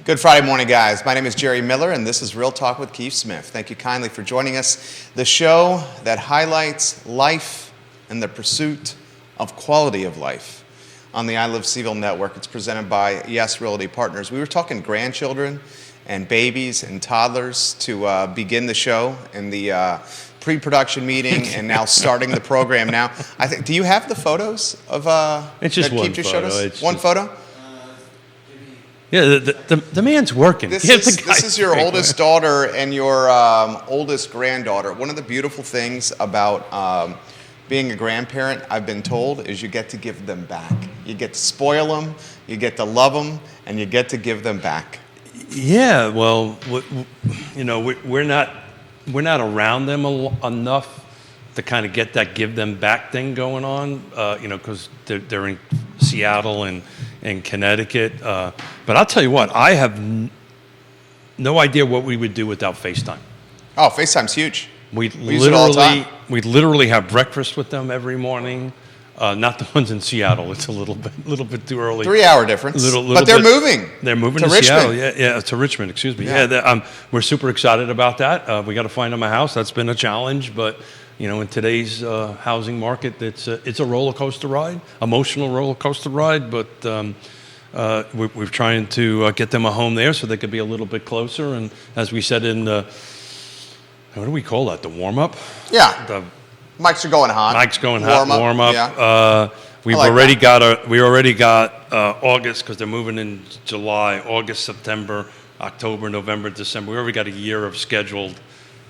Good Friday morning, guys. My name is Jerry Miller, and this is Real Talk with Keith Smith. Thank you kindly for joining us. The show that highlights life and the pursuit of quality of life on the I Love CVille Network. It's presented by Realty Partners. We were talking grandchildren and babies and toddlers to begin the show in the pre-production meeting, and now starting the program. Now, I think. Do you have the photos of? It's just one photo. One photo. Yeah, the man's working. This is your oldest daughter and your oldest granddaughter. One of the beautiful things about being a grandparent, I've been told, is you get to give them back. You get to spoil them, you get to love them, and you get to give them back. Yeah, well, you know, we're not around them enough to kind of get that give them back thing going on. You know, because they're in Seattle and Connecticut. But I'll tell you what, I have no idea what we would do without FaceTime. Oh, FaceTime's huge. We use it all the time. literally have breakfast with them every morning. Not the ones in Seattle. It's a little bit too early. 3-hour difference. But they're moving. They're moving to Richmond. Seattle. Yeah, to Richmond. Excuse me. Yeah. We're super excited about that. We got to find them a house. That's been a challenge, but you know, in today's housing market, it's a roller coaster ride, emotional roller coaster ride. But we're trying to get them a home there so they could be a little bit closer. And as we said in the, what do we call that? The warm up. Yeah. The mics are going hot. Mics going hot. Warm up. Yeah. We already got August, because they're moving in July, August, September, October, November, December. We already got a year of scheduled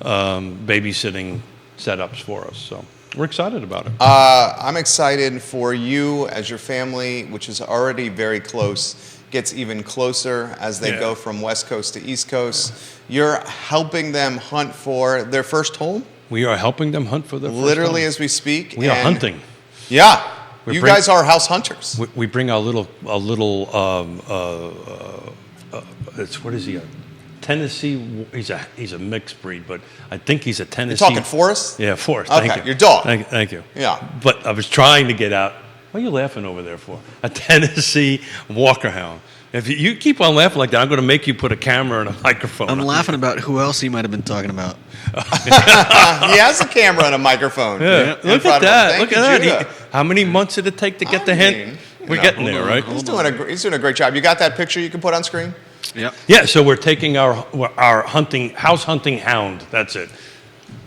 babysitting setups for us, so we're excited about it. I'm excited for you as your family, which is already very close, gets even closer as they go from West Coast to East Coast. You're helping them hunt for their first home? We are helping them hunt for their first home. Literally as we speak. We are hunting. Yeah. You guys are house hunters. We bring our little it's, what is he? Tennessee. He's a mixed breed, but I think he's a Tennessee. You're talking Forrest? Yeah, Forrest. Okay, thank you. Your dog. Thank you. Yeah. But I was trying to get out. What are you laughing over there for? A Tennessee Walker Hound. If you keep on laughing like that, I'm going to make you put a camera and a microphone. I'm laughing about who else he might have been talking about. He has a camera and a microphone. Yeah. Look at that. Look at that. How how many months did it take to get the hint? We're getting there, right? He's doing a great job. You got that picture you can put on screen? Yep. Yeah, so we're taking our house hunting hound. That's it.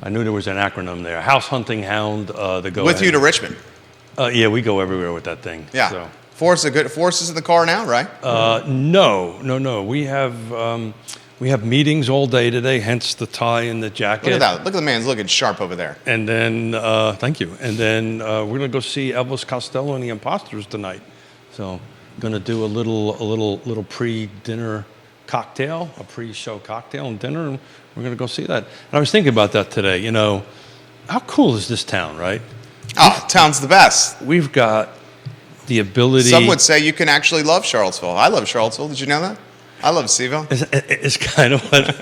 I knew there was an acronym there. House hunting hound. With you to Richmond. Yeah, we go everywhere with that thing. Yeah. So. Forrest is in the car now, right? No. We have meetings all day today. Hence the tie and the jacket. Look at that. Look at the man's looking sharp over there. And then, thank you. And then we're gonna go see Elvis Costello and the Imposters tonight. So, gonna do a little pre-dinner cocktail, a pre-show cocktail and dinner, and we're gonna go see that. And I was thinking about that today. You know, how cool is this town, right? Oh, town's the best. We've got the ability. Some would say you can actually love Charlottesville. I love Charlottesville. Did you know that? I love CVille. It's kind of what.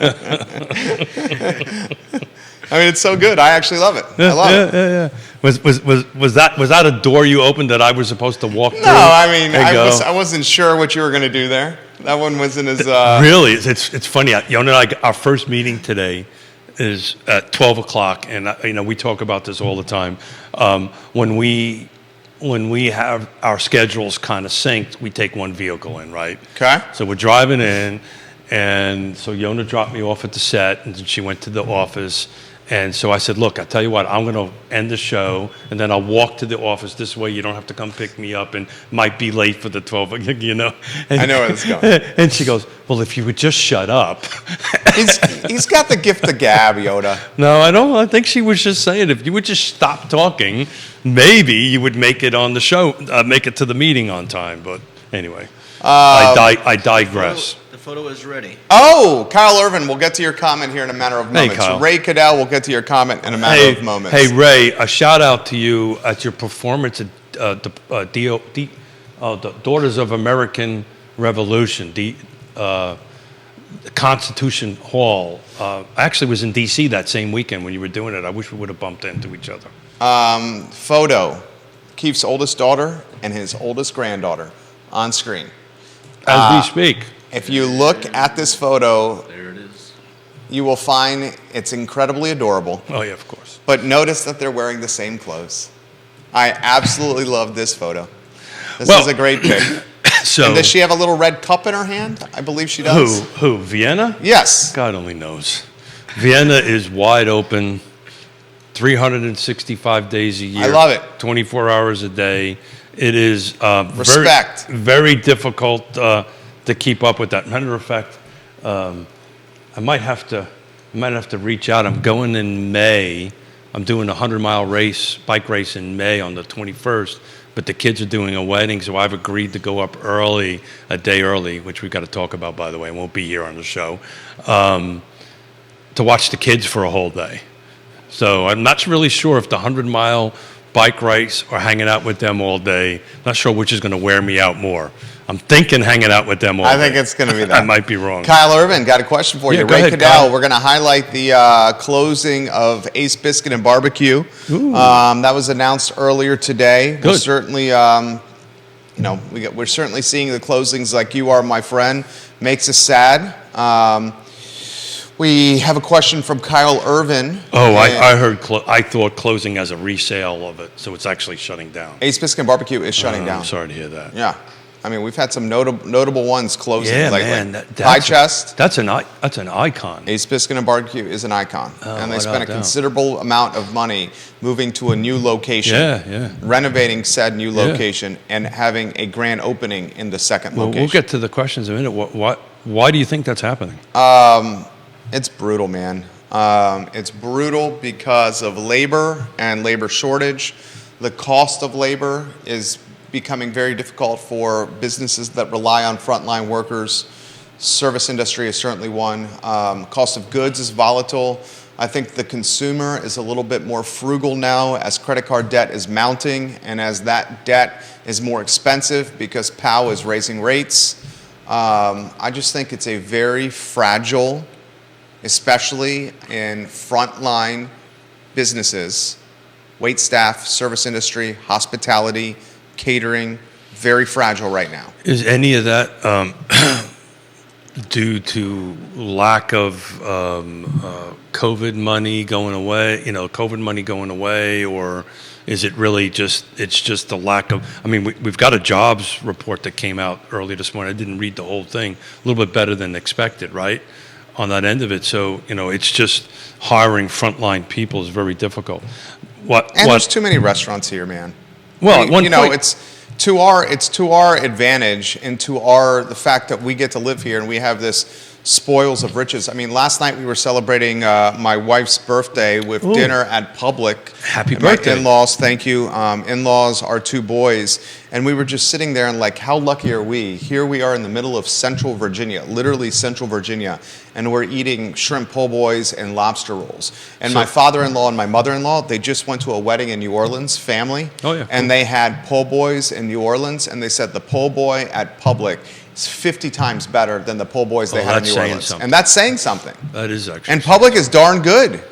I mean, it's so good. I actually love it. I love it. Yeah. Was that a door you opened that I was supposed to walk through? No, I mean, I wasn't sure what you were going to do there. That one wasn't as. Really, it's funny. Yonna and I, our first meeting today is at 12 o'clock, and you know we talk about this all the time. When we have our schedules kind of synced, we take one vehicle in, right? Okay. So we're driving in, and so Yonna dropped me off at the set, and then she went to the office. And so I said, look, I tell you what, I'm going to end the show, and then I'll walk to the office. This way you don't have to come pick me up and might be late for the 12, you know. And, I know where this is going. And she goes, well, if you would just shut up. He's got the gift of gab, Yoda. No, I don't. I think she was just saying, if you would just stop talking, maybe you would make it on the show, make it to the meeting on time. But anyway, I digress. The photo is ready. Oh, Kyle Irvin, we'll get to your comment here in a matter of moments. Hey, Kyle. Ray Cadell, we'll get to your comment in a matter of moments. Hey, Ray, a shout out to you at your performance at the Daughters of American Revolution, the Constitution Hall. I actually was in D.C. that same weekend when you were doing it. I wish we would have bumped into each other. Photo, Keith's oldest daughter and his oldest granddaughter on screen. As we speak. If you look at this photo, There it is. you will find it's incredibly adorable. Oh, yeah, of course. But notice that they're wearing the same clothes. I absolutely love this photo. This Well- is a great pic. So, And does she have a little red cup in her hand? I believe she does. who? Vienna? Yes. God only knows. Vienna is wide open 365 days a year. I love it. 24 hours a day. It is Respect. very difficult to keep up with that. Matter of fact, I might have to reach out. I'm going in May. I'm doing a 100-mile bike race in May on the 21st. But the kids are doing a wedding, so I've agreed to go up early, a day early, which we've got to talk about, by the way. I won't be here on the show, to watch the kids for a whole day. So I'm not really sure if the 100-mile bike race or hanging out with them all day. Not sure which is going to wear me out more. I'm thinking hanging out with them all day. I think it's going to be that. I might be wrong. Kyle Irvin, got a question for you. Yeah, go Ray ahead, Cadell, Kyle. we're going to highlight the closing of Ace Biscuit and Barbecue. That was announced earlier today. We're Good. certainly, we're certainly seeing the closings like you are, my friend. Makes us sad. We have a question from Kyle Irvin. Oh, I heard. I thought closing as a resale of it, so it's actually shutting down. Ace Biscuit and Barbecue is shutting down. I'm sorry to hear that. Yeah. I mean, we've had some notable ones closing Yeah, lately. man. High Chest. That's an icon. Ace Biscuit and Barbecue is an icon. And they without spent a doubt. considerable amount of money moving to a new location, Yeah. renovating said new location, and having a grand opening in the second Well, location. we'll get to the questions in a minute. Why do you think that's happening? It's brutal, man. It's brutal because of labor and labor shortage. The cost of labor is becoming very difficult for businesses that rely on frontline workers. Service industry is certainly one. Cost of goods is volatile. I think the consumer is a little bit more frugal now as credit card debt is mounting and as that debt is more expensive because POW is raising rates. I just think it's a very fragile, especially in frontline businesses, wait staff, service industry, hospitality, catering, very fragile right now. Is any of that due to lack of COVID money going away? COVID money going away, or is it really just the lack of? I mean, we've got a jobs report that came out earlier this morning. I didn't read the whole thing. A little bit better than expected, right? On that end of it, so it's just hiring frontline people is very difficult. There's too many restaurants here, man. Well, at one point, it's to our advantage and to the fact that we get to live here and we have this spoils of riches. I mean, last night we were celebrating my wife's birthday with dinner at Public. Happy And my birthday. in-laws, thank you. In-laws, our two boys. And we were just sitting there and like, how lucky are we? Here we are in the middle of Central Virginia, literally Central Virginia, and we're eating shrimp po' boys and lobster rolls. And my father-in-law and my mother-in-law, they just went to a wedding in New Orleans, family. Oh, yeah. And they had po' boys in New Orleans, and they said the po' boy at Public is 50 times better than the po' boys they had in that's New saying Orleans. something. And that's saying something. that is actually. And Public is darn good.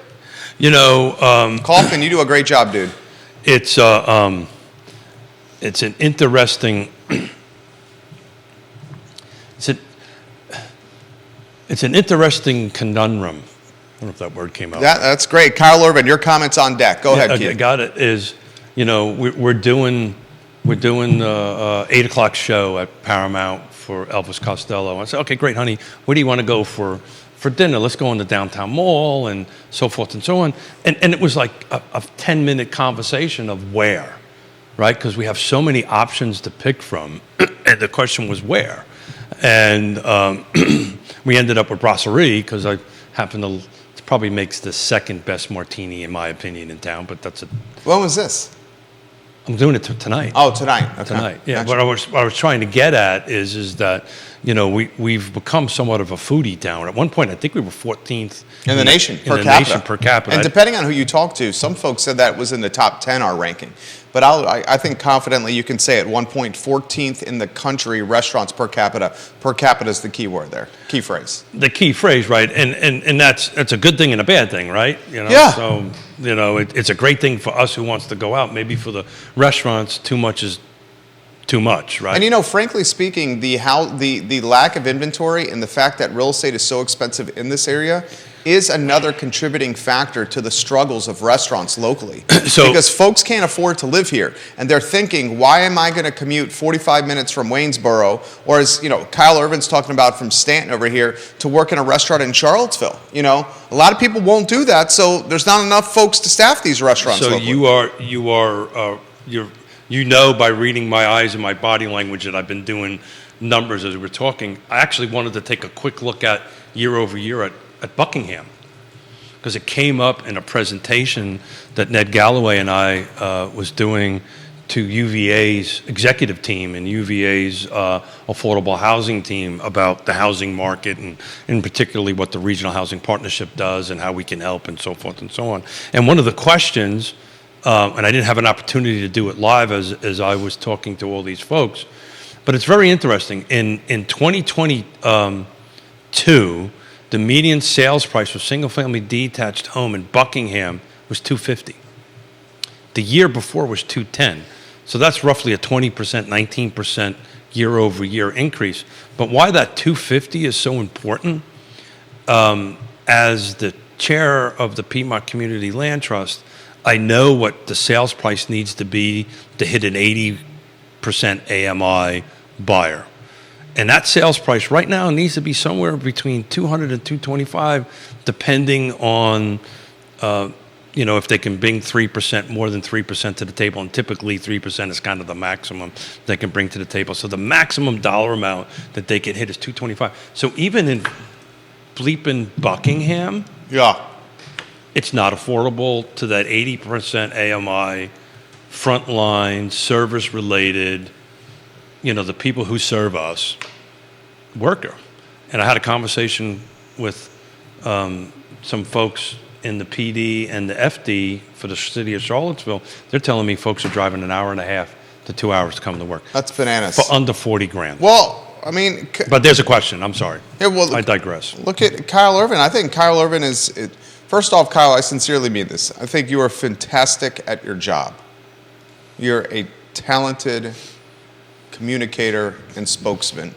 Kaufman, you do a great job, dude. It's an interesting. It's an interesting conundrum. I don't know if that word came out. That's great. Kyle Irvin, your comments on deck. Go ahead, I Keith. got it. We're doing 8 o'clock show at Paramount for Elvis Costello. I said, okay, great, honey. Where do you want to go for dinner? Let's go in the downtown mall and so forth and so on. And it was like a 10-minute conversation of where, right? Because we have so many options to pick from. And the question was where. And we ended up with Brasserie because I happen to, it probably makes the second best martini in my opinion in town, but that's it. When was this? I'm doing it tonight. Oh, tonight. Okay. Tonight, yeah. Gotcha. What I was trying to get at is that we've become somewhat of a foodie town. At one point, I think we were 14th In the nation, per capita. And depending on who you talk to, some folks said that was in the top 10, our ranking. But I think confidently you can say at one point 14th in the country restaurants per capita. Per capita is the key word there, key phrase. The key phrase, right? And that's a good thing and a bad thing, right? Yeah. So it's a great thing for us who wants to go out. Maybe for the restaurants, too much is too much, right? And frankly speaking, the lack of inventory and the fact that real estate is so expensive in this area is another contributing factor to the struggles of restaurants locally. Because folks can't afford to live here, and they're thinking, why am I going to commute 45 minutes from Waynesboro, or as Kyle Irvin's talking about from Stanton over here, to work in a restaurant in Charlottesville? A lot of people won't do that, so there's not enough folks to staff these restaurants. So locally. you're by reading my eyes and my body language that I've been doing numbers as we're talking. I actually wanted to take a quick look at year over year at Buckingham, because it came up in a presentation that Ned Galloway and I was doing to UVA's executive team and UVA's affordable housing team about the housing market and particularly what the Regional Housing Partnership does and how we can help and so forth and so on. And one of the questions, and I didn't have an opportunity to do it live as I was talking to all these folks, but it's very interesting. In 2022, the median sales price for single-family detached home in Buckingham was $250. The year before was $210. So that's roughly a 20%, 19% year-over-year increase. But why that $250 is so important, as the chair of the Piedmont Community Land Trust, I know what the sales price needs to be to hit an 80% AMI buyer. And that sales price right now needs to be somewhere between $200 and $225, depending on, if they can bring 3%, more than 3% to the table. And typically 3% is kind of the maximum they can bring to the table. So the maximum dollar amount that they can hit is $225. So even in bleeping Buckingham, it's not affordable to that 80% AMI, frontline, service-related, the people who serve us, worker. And I had a conversation with some folks in the PD and the FD for the city of Charlottesville. They're telling me folks are driving an hour and a half to 2 hours to come to work. That's bananas. For under 40 grand. Well, I mean... But there's a question. I'm sorry. Yeah, well, I digress. Look at Kyle Irvin. I think Kyle Irvin is... First off, Kyle, I sincerely mean this. I think you are fantastic at your job. You're a talented communicator and spokesman.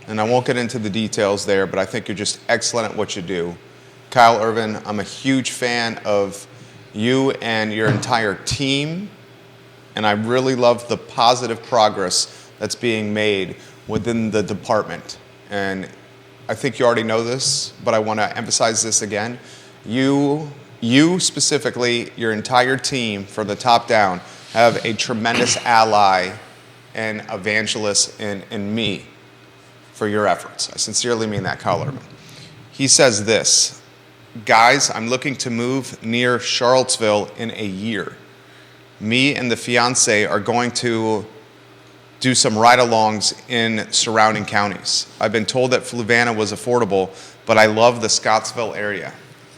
And I won't get into the details there, but I think you're just excellent at what you do. Kyle Irvin, I'm a huge fan of you and your entire team, and I really love the positive progress that's being made within the department. And I think you already know this, but I want to emphasize this again. You specifically, your entire team from the top down, have a tremendous ally and evangelist in me for your efforts. I sincerely mean that, Kyle Irvin. He says this: guys, I'm looking to move near Charlottesville in a year. Me and the fiance are going to do some ride-alongs in surrounding counties. I've been told that Fluvanna was affordable, but I love the Scottsville area.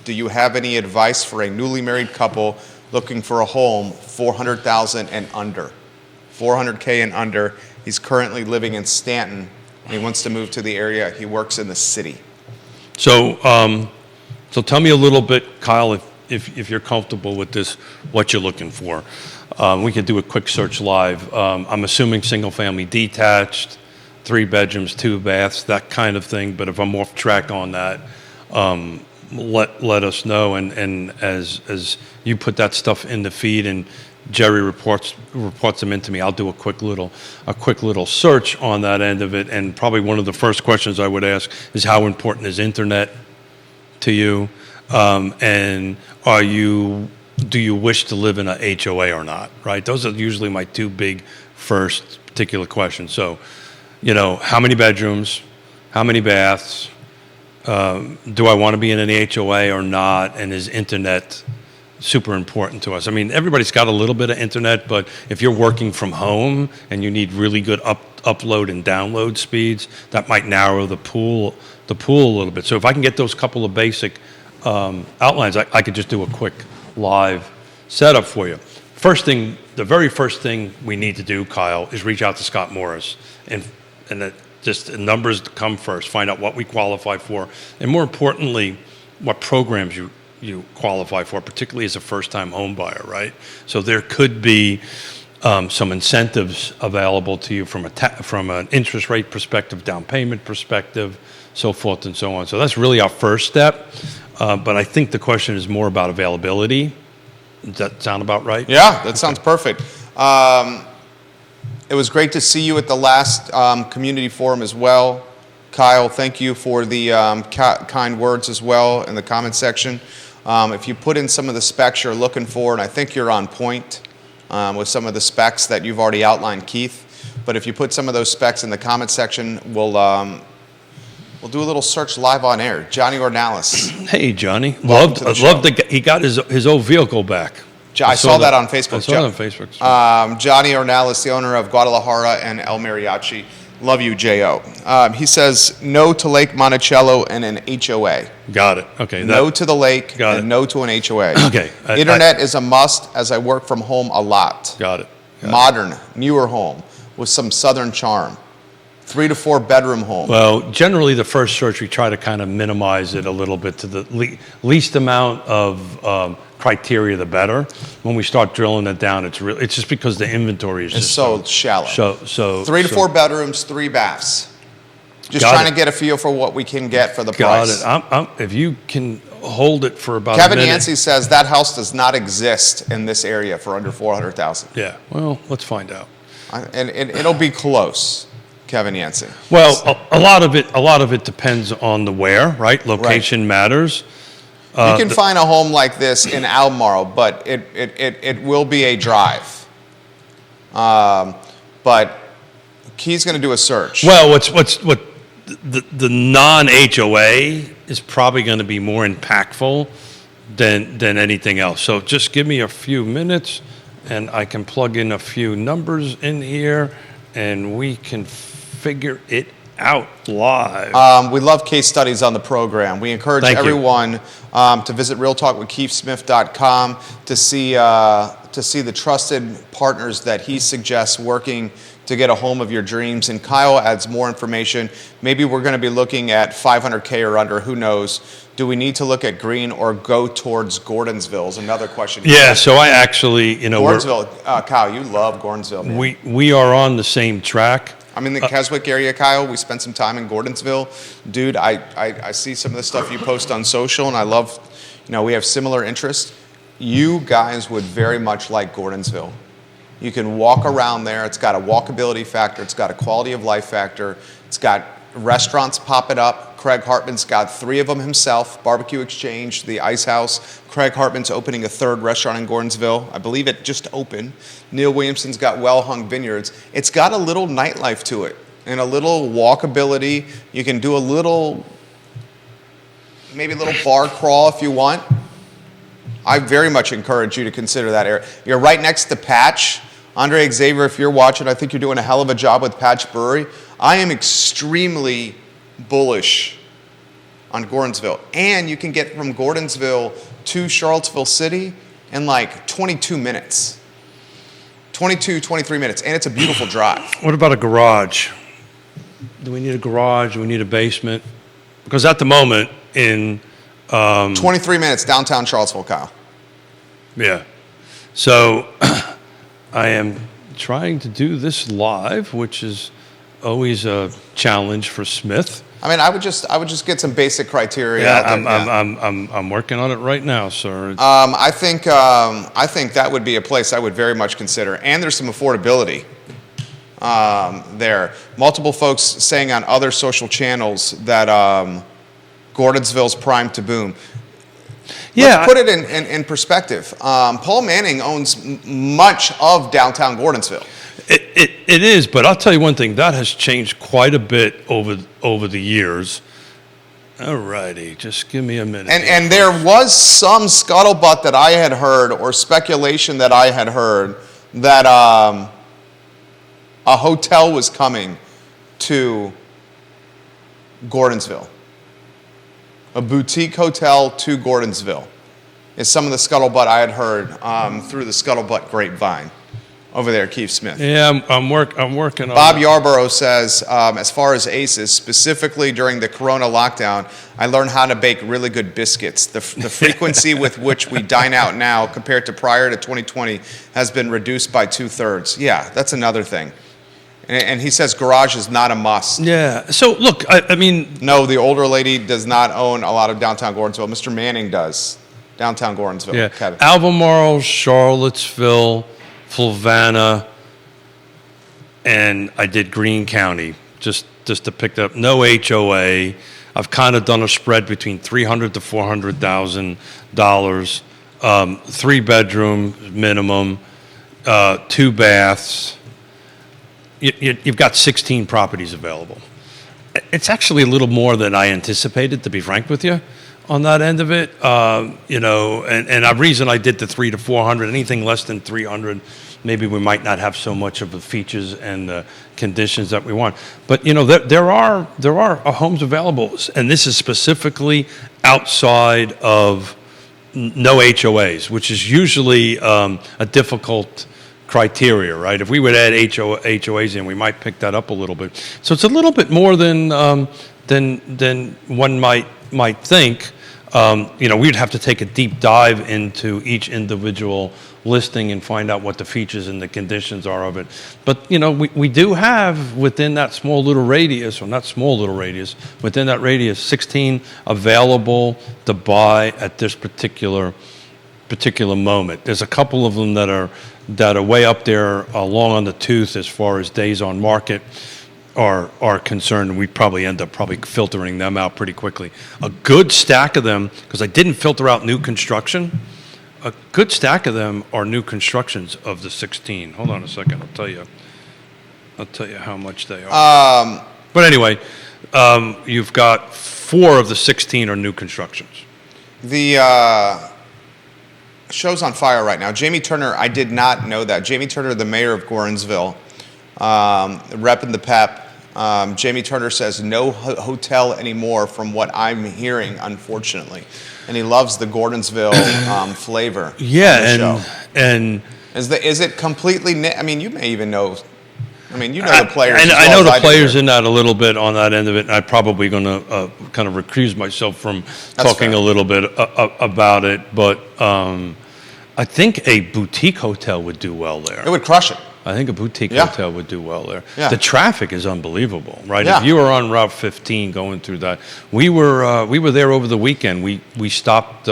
Do you have any advice for a newly married couple looking for a home, $400,000 and under? $400K and under. He's currently living in Stanton, and he wants to move to the area. He works in the city. So tell me a little bit, Kyle, if you're comfortable with this, what you're looking for. We could do a quick search live. I'm assuming single-family detached, 3 bedrooms, 2 baths, that kind of thing. But if I'm off track on that, let us know. And as you put that stuff in the feed and Jerry reports them into me, I'll do a quick little search on that end of it. And probably one of the first questions I would ask is, how important is internet to you? And do you wish to live in a HOA or not, right? Those are usually my 2 big first particular questions. So, how many bedrooms, how many baths, do I want to be in an HOA or not, and is internet super important to us? I mean, everybody's got a little bit of internet, but if you're working from home and you need really good upload and download speeds, that might narrow the pool a little bit. So if I can get those couple of basic outlines, I could just do a quick live setup for you. The very first thing we need to do, Kyle, is reach out to Scott Morris, and just the numbers come first. Find out what we qualify for, and more importantly, what programs you qualify for, particularly as a first-time home buyer, right? So there could be some incentives available to you from an interest rate perspective, down payment perspective, so forth and so on. So that's really our first step. But I think the question is more about availability. Does that sound about right? Yeah, that sounds perfect. It was great to see you at the last community forum as well. Kyle, thank you for the kind words as well in the comment section. If you put in some of the specs you're looking for, and I think you're on point with some of the specs that you've already outlined, Keith. But if you put some of those specs in the comment section, we'll do a little search live on air. Johnny Ornalis. Hey, Johnny. Welcome to the show. He got his old vehicle back. I saw that on Facebook. I saw it on Facebook. Johnny Ornalis, the owner of Guadalajara and El Mariachi. Love you, J.O. He says no to Lake Monticello and an HOA. Got it. Okay. No to the lake Got and it. no to an HOA. Okay. Internet is a must as I work from home a lot. Got it. Modern, newer home with some southern charm. 3 to 4 bedroom home. Well, generally the first search, we try to kind of minimize it a little bit to the least amount of criteria, the better. When we start drilling it down, it's just because the inventory is It's just so shallow. So 3 to 4 bedrooms, 3 baths. Just Got trying it. to get a feel for what we can get for the Got price. it. If you can hold it for about Kevin a minute. Yancey says that house does not exist in this area for under 400,000. Yeah. Well, let's find out. And it'll be close, Kevin Yancey. Well, a lot of it depends on the where, right? Location matters. You can find a home like this in Albemarle, but it will be a drive. But he's going to do a search. Well, what the non-HOA is probably going to be more impactful than anything else. So just give me a few minutes, and I can plug in a few numbers in here, and we can figure it out live. We love case studies on the program. We encourage Thank you. everyone to visit realtalkwithkeithsmith.com to see the trusted partners that he suggests working to get a home of your dreams. And Kyle adds more information. Maybe we're going to be looking at 500K or under. Who knows? Do we need to look at Green or go towards Gordonsville is another question. Yeah, so I actually, Gordonsville, Kyle, you love Gordonsville, man. we are on the same track. I'm in the Keswick area, Kyle. We spent some time in Gordonsville. Dude, I see some of the stuff you post on social, and I love, we have similar interests. You guys would very much like Gordonsville. You can walk around there. It's got a walkability factor. It's got a quality of life factor. It's got restaurants popping up. Craig Hartman's got 3 of them himself. Barbecue Exchange, the Ice House. Craig Hartman's opening a 3rd restaurant in Gordonsville. I believe it just opened. Neil Williamson's got Well Hung Vineyards. It's got a little nightlife to it and a little walkability. You can do maybe a little bar crawl if you want. I very much encourage you to consider that area. You're right next to Patch. Andre Xavier, if you're watching, I think you're doing a hell of a job with Patch Brewery. I am extremely bullish on Gordonsville. And you can get from Gordonsville to Charlottesville City in like 22 minutes. 22, 23 minutes. And it's a beautiful drive. What about a garage? Do we need a garage? Do we need a basement? Because at the moment in 23 minutes downtown Charlottesville, Kyle. Yeah. So I am trying to do this live, which is always a challenge for Smith. I mean, I would just get some basic criteria. I'm working on it right now, sir. I think that would be a place I would very much consider, and there's some affordability there. Multiple folks saying on other social channels that Gordonsville's primed to boom. Yeah, Let's put it in perspective. Paul Manning owns much of downtown Gordonsville. It is, but I'll tell you one thing, that has changed quite a bit over the years. All righty, just give me a minute. And there was some scuttlebutt that I had heard, or speculation that I had heard, that a hotel was coming to Gordonsville. A boutique hotel to Gordonsville is some of the scuttlebutt I had heard through the scuttlebutt grapevine. over there, Keith Smith. Yeah, I'm working on Bob it. Yarborough says, as far as ACEs, specifically during the Corona lockdown, I learned how to bake really good biscuits. The frequency with which we dine out now compared to prior to 2020 has been reduced by 2/3. Yeah, that's another thing. And he says garage is not a must. Yeah. So look, I mean, No, the older lady does not own a lot of downtown Gordonsville. Mr. Manning does, downtown Gordonsville. yeah, Kevin. Albemarle, Charlottesville, Fluvanna, and I did Greene County just to pick up. No HOA. I've kind of done a spread between $300,000 to $400,000. 3 bedroom minimum, 2 baths. You've got 16 properties available. It's actually a little more than I anticipated, to be frank with you, on that end of it. And the reason I did the 300 to 400, anything less than 300, maybe we might not have so much of the features and the conditions that we want. But there are homes available, and this is specifically outside of no HOAs, which is usually a difficult criteria, right? If we would add HOAs in, we might pick that up a little bit. So it's a little bit more than one might think. We'd have to take a deep dive into each individual listing and find out what the features and the conditions are of it. But we do have within that small little radius, or not small little radius, within that radius, 16 available to buy at this particular moment. There's a couple of them that are way up there, long on the tooth as far as days on market are concerned, and we probably end up filtering them out pretty quickly. A good stack of them, because I didn't filter out new construction, a good stack of them are new constructions of the 16. Hold on a second, I'll tell you how much they are. But anyway, you've got 4 of the 16 are new constructions. The show's on fire right now. Jamie Turner, I did not know that. Jamie Turner, the mayor of Gordonsville, repping the PEP. Jamie Turner says no hotel anymore from what I'm hearing, unfortunately. And he loves the Gordonsville flavor. Yeah, on the show. and Is it completely, I mean, you may even know, the players. I as know well as the I do players here. in that a little bit on that end of it, and I'm probably going to kind of recuse myself from talking fair. a little bit about it. But I think a boutique hotel would do well there. It would crush it. I think a boutique Yeah. hotel would do well there. Yeah. The traffic is unbelievable, right? Yeah. If you were on Route 15 going through that, we were there over the weekend. We stopped.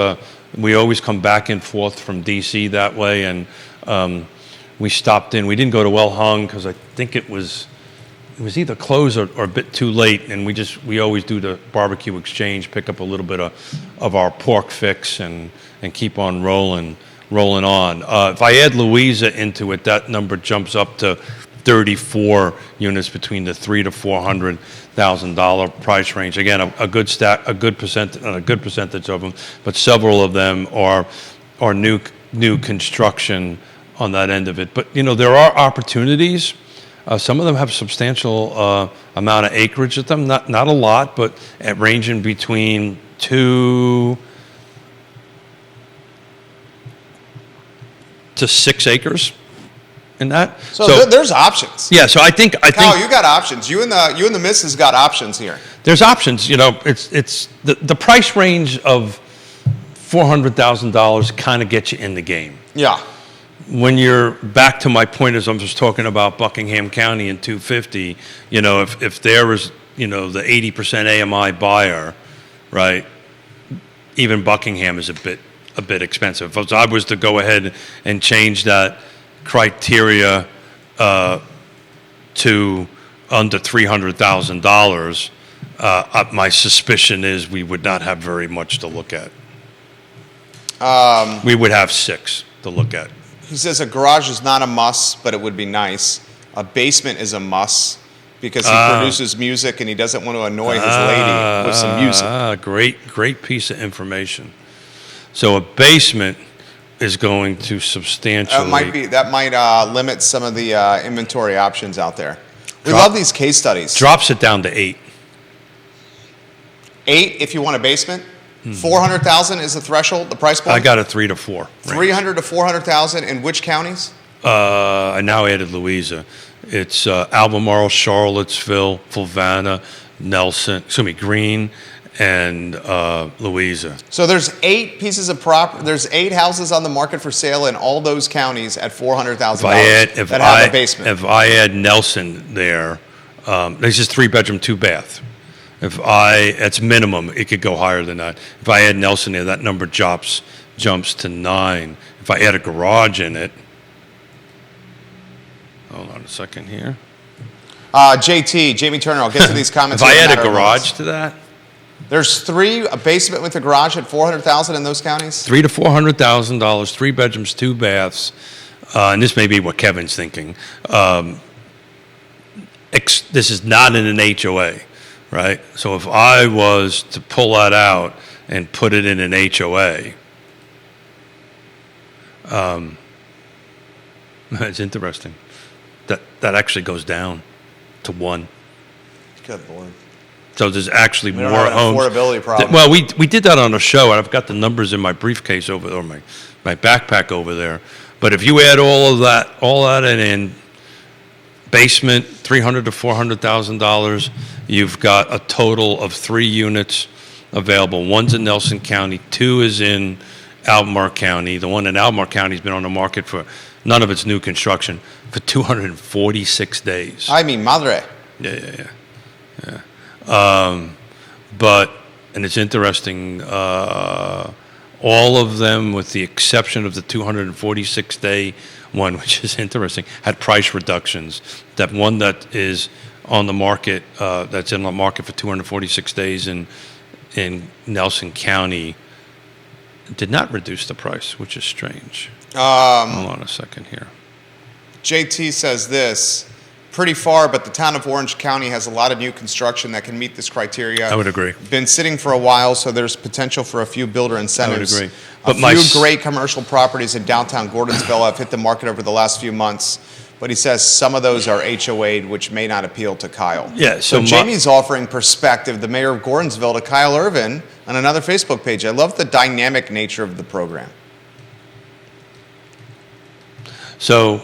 We always come back and forth from DC that way, and we stopped in. We didn't go to Well Hung because I think it was either closed or a bit too late, and we always do the barbecue exchange, pick up a little bit of our pork fix and keep on rolling on. If I add Louisa into it, that number jumps up to 34 units between the $300,000 to $400,000 price range. Again, a good percentage of them, but several of them are new construction on that end of it. But there are opportunities. Some of them have substantial amount of acreage at them, not a lot, but ranging between 2 to 6 acres in that. So there's options. Yeah, so I think Kyle, you got options. You and the missus got options here. there's options. It's the price range of $400,000 kind of gets you in the game. Yeah. When you're back to my point, as I'm just talking about Buckingham County and 250, if there was, the 80% AMI buyer, right, even Buckingham is a bit expensive. If I was to go ahead and change that criteria to under $300,000, my suspicion is we would not have very much to look at. We would have 6 to look at. He says a garage is not a must, but it would be nice. A basement is a must because he produces music and he doesn't want to annoy his lady with some music. Great piece of information. So a basement is going to substantially... That might limit some of the inventory options out there. We love these case studies. Drops it down to 8. 8 if you want a basement. 400,000 is the threshold, the price point. I got a 3 to 4. 300 to 400,000 in which counties? I now added Louisa. It's Albemarle, Charlottesville, Fulvana, Greene, and Louisa. So there's 8 pieces of property. There's 8 houses on the market for sale in all those counties at $400,000 that have a basement. If I add Nelson there, there's just 3-bedroom, 2-bath. That's minimum. It could go higher than that. If I add Nelson there, that number jumps to 9. If I add a garage in it, hold on a second here. Jamie Turner, I'll get to these comments. If I add a garage to that, there's a basement with a garage at $400,000 in those counties. $300,000 to $400,000, 3 bedrooms, 2 baths, and this may be what Kevin's thinking. This is not in an HOA, right? So if I was to pull that out and put it in an HOA, it's interesting. That actually goes down to 1. Good Lord. So there's actually We more don't have an homes. affordability problem. Well, we did that on a show. I've got the numbers in my briefcase over there, or my backpack over there. But if you add all that in basement, $300,000 to $400,000, you've got a total of 3 units available. One's in Nelson County, 2 is in Albemarle County. The one in Albemarle County has been on the market for none of its new construction for 246 days. I mean, madre. Yeah. And it's interesting, all of them, with the exception of the 246-day one, which is interesting, had price reductions. That one that is on the market, that's in the market for 246 days in Nelson County, did not reduce the price, which is strange. Hold on a second here. JT says this. Pretty far, but the town of Orange County has a lot of new construction that can meet this criteria. I would agree. Been sitting for a while, so there's potential for a few builder incentives. I would agree. But a few great commercial properties in downtown Gordonsville have hit the market over the last few months. But he says some of those are HOA'd, which may not appeal to Kyle. Yeah, so Jamie's offering perspective, the mayor of Gordonsville, to Kyle Irvin on another Facebook page. I love the dynamic nature of the program. So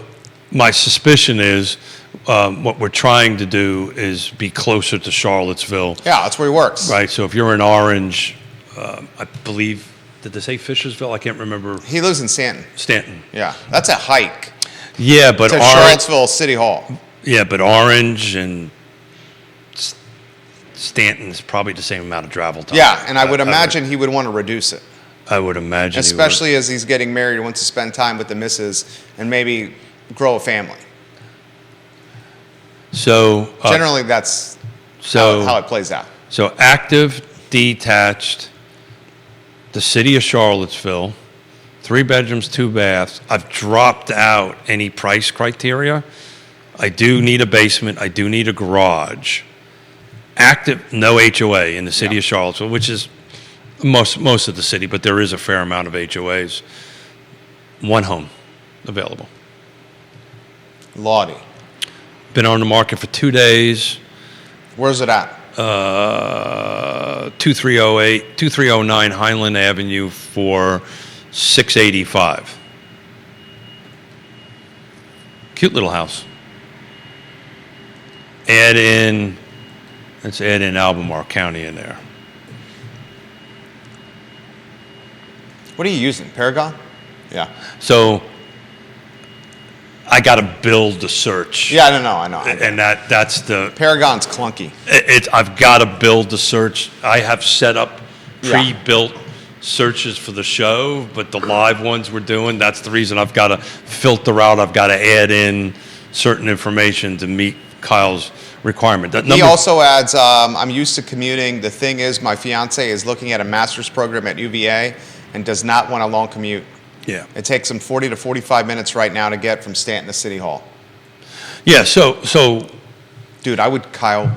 my suspicion is what we're trying to do is be closer to Charlottesville. Yeah, that's where he works. Right, so if you're in Orange, I believe, did they say Fishersville? I can't remember. He lives in Stanton. Stanton. Yeah, that's a hike. Yeah, but to Charlottesville City Hall. Yeah, but Orange and Stanton is probably the same amount of travel time. Yeah, and I would imagine he would want to reduce it. I would imagine. Especially as he's getting married and wants to spend time with the missus and maybe grow a family. So generally, that's how it plays out. So active, detached, the city of Charlottesville, 3 bedrooms, 2 baths. I've dropped out any price criteria. I do need a basement. I do need a garage. Active, no HOA in the city of Charlottesville, which is most of the city, but there is a fair amount of HOAs. 1 home available. Lottie. Been on the market for 2 days. Where's it at? 2309 Highland Avenue for $685. Cute little house. Let's add in Albemarle County in there. What are you using? Paragon? Yeah. So I got to build the search. Yeah, I know. And that's the Paragon's clunky. I've got to build the search. I have set up pre-built searches for the show, but the live ones we're doing, that's the reason I've got to filter out. I've got to add in certain information to meet Kyle's requirement. He also adds, I'm used to commuting. The thing is, my fiance is looking at a master's program at UVA and does not want a long commute. Yeah. It takes him 40 to 45 minutes right now to get from Stanton to City Hall. Yeah, so dude, I would, Kyle.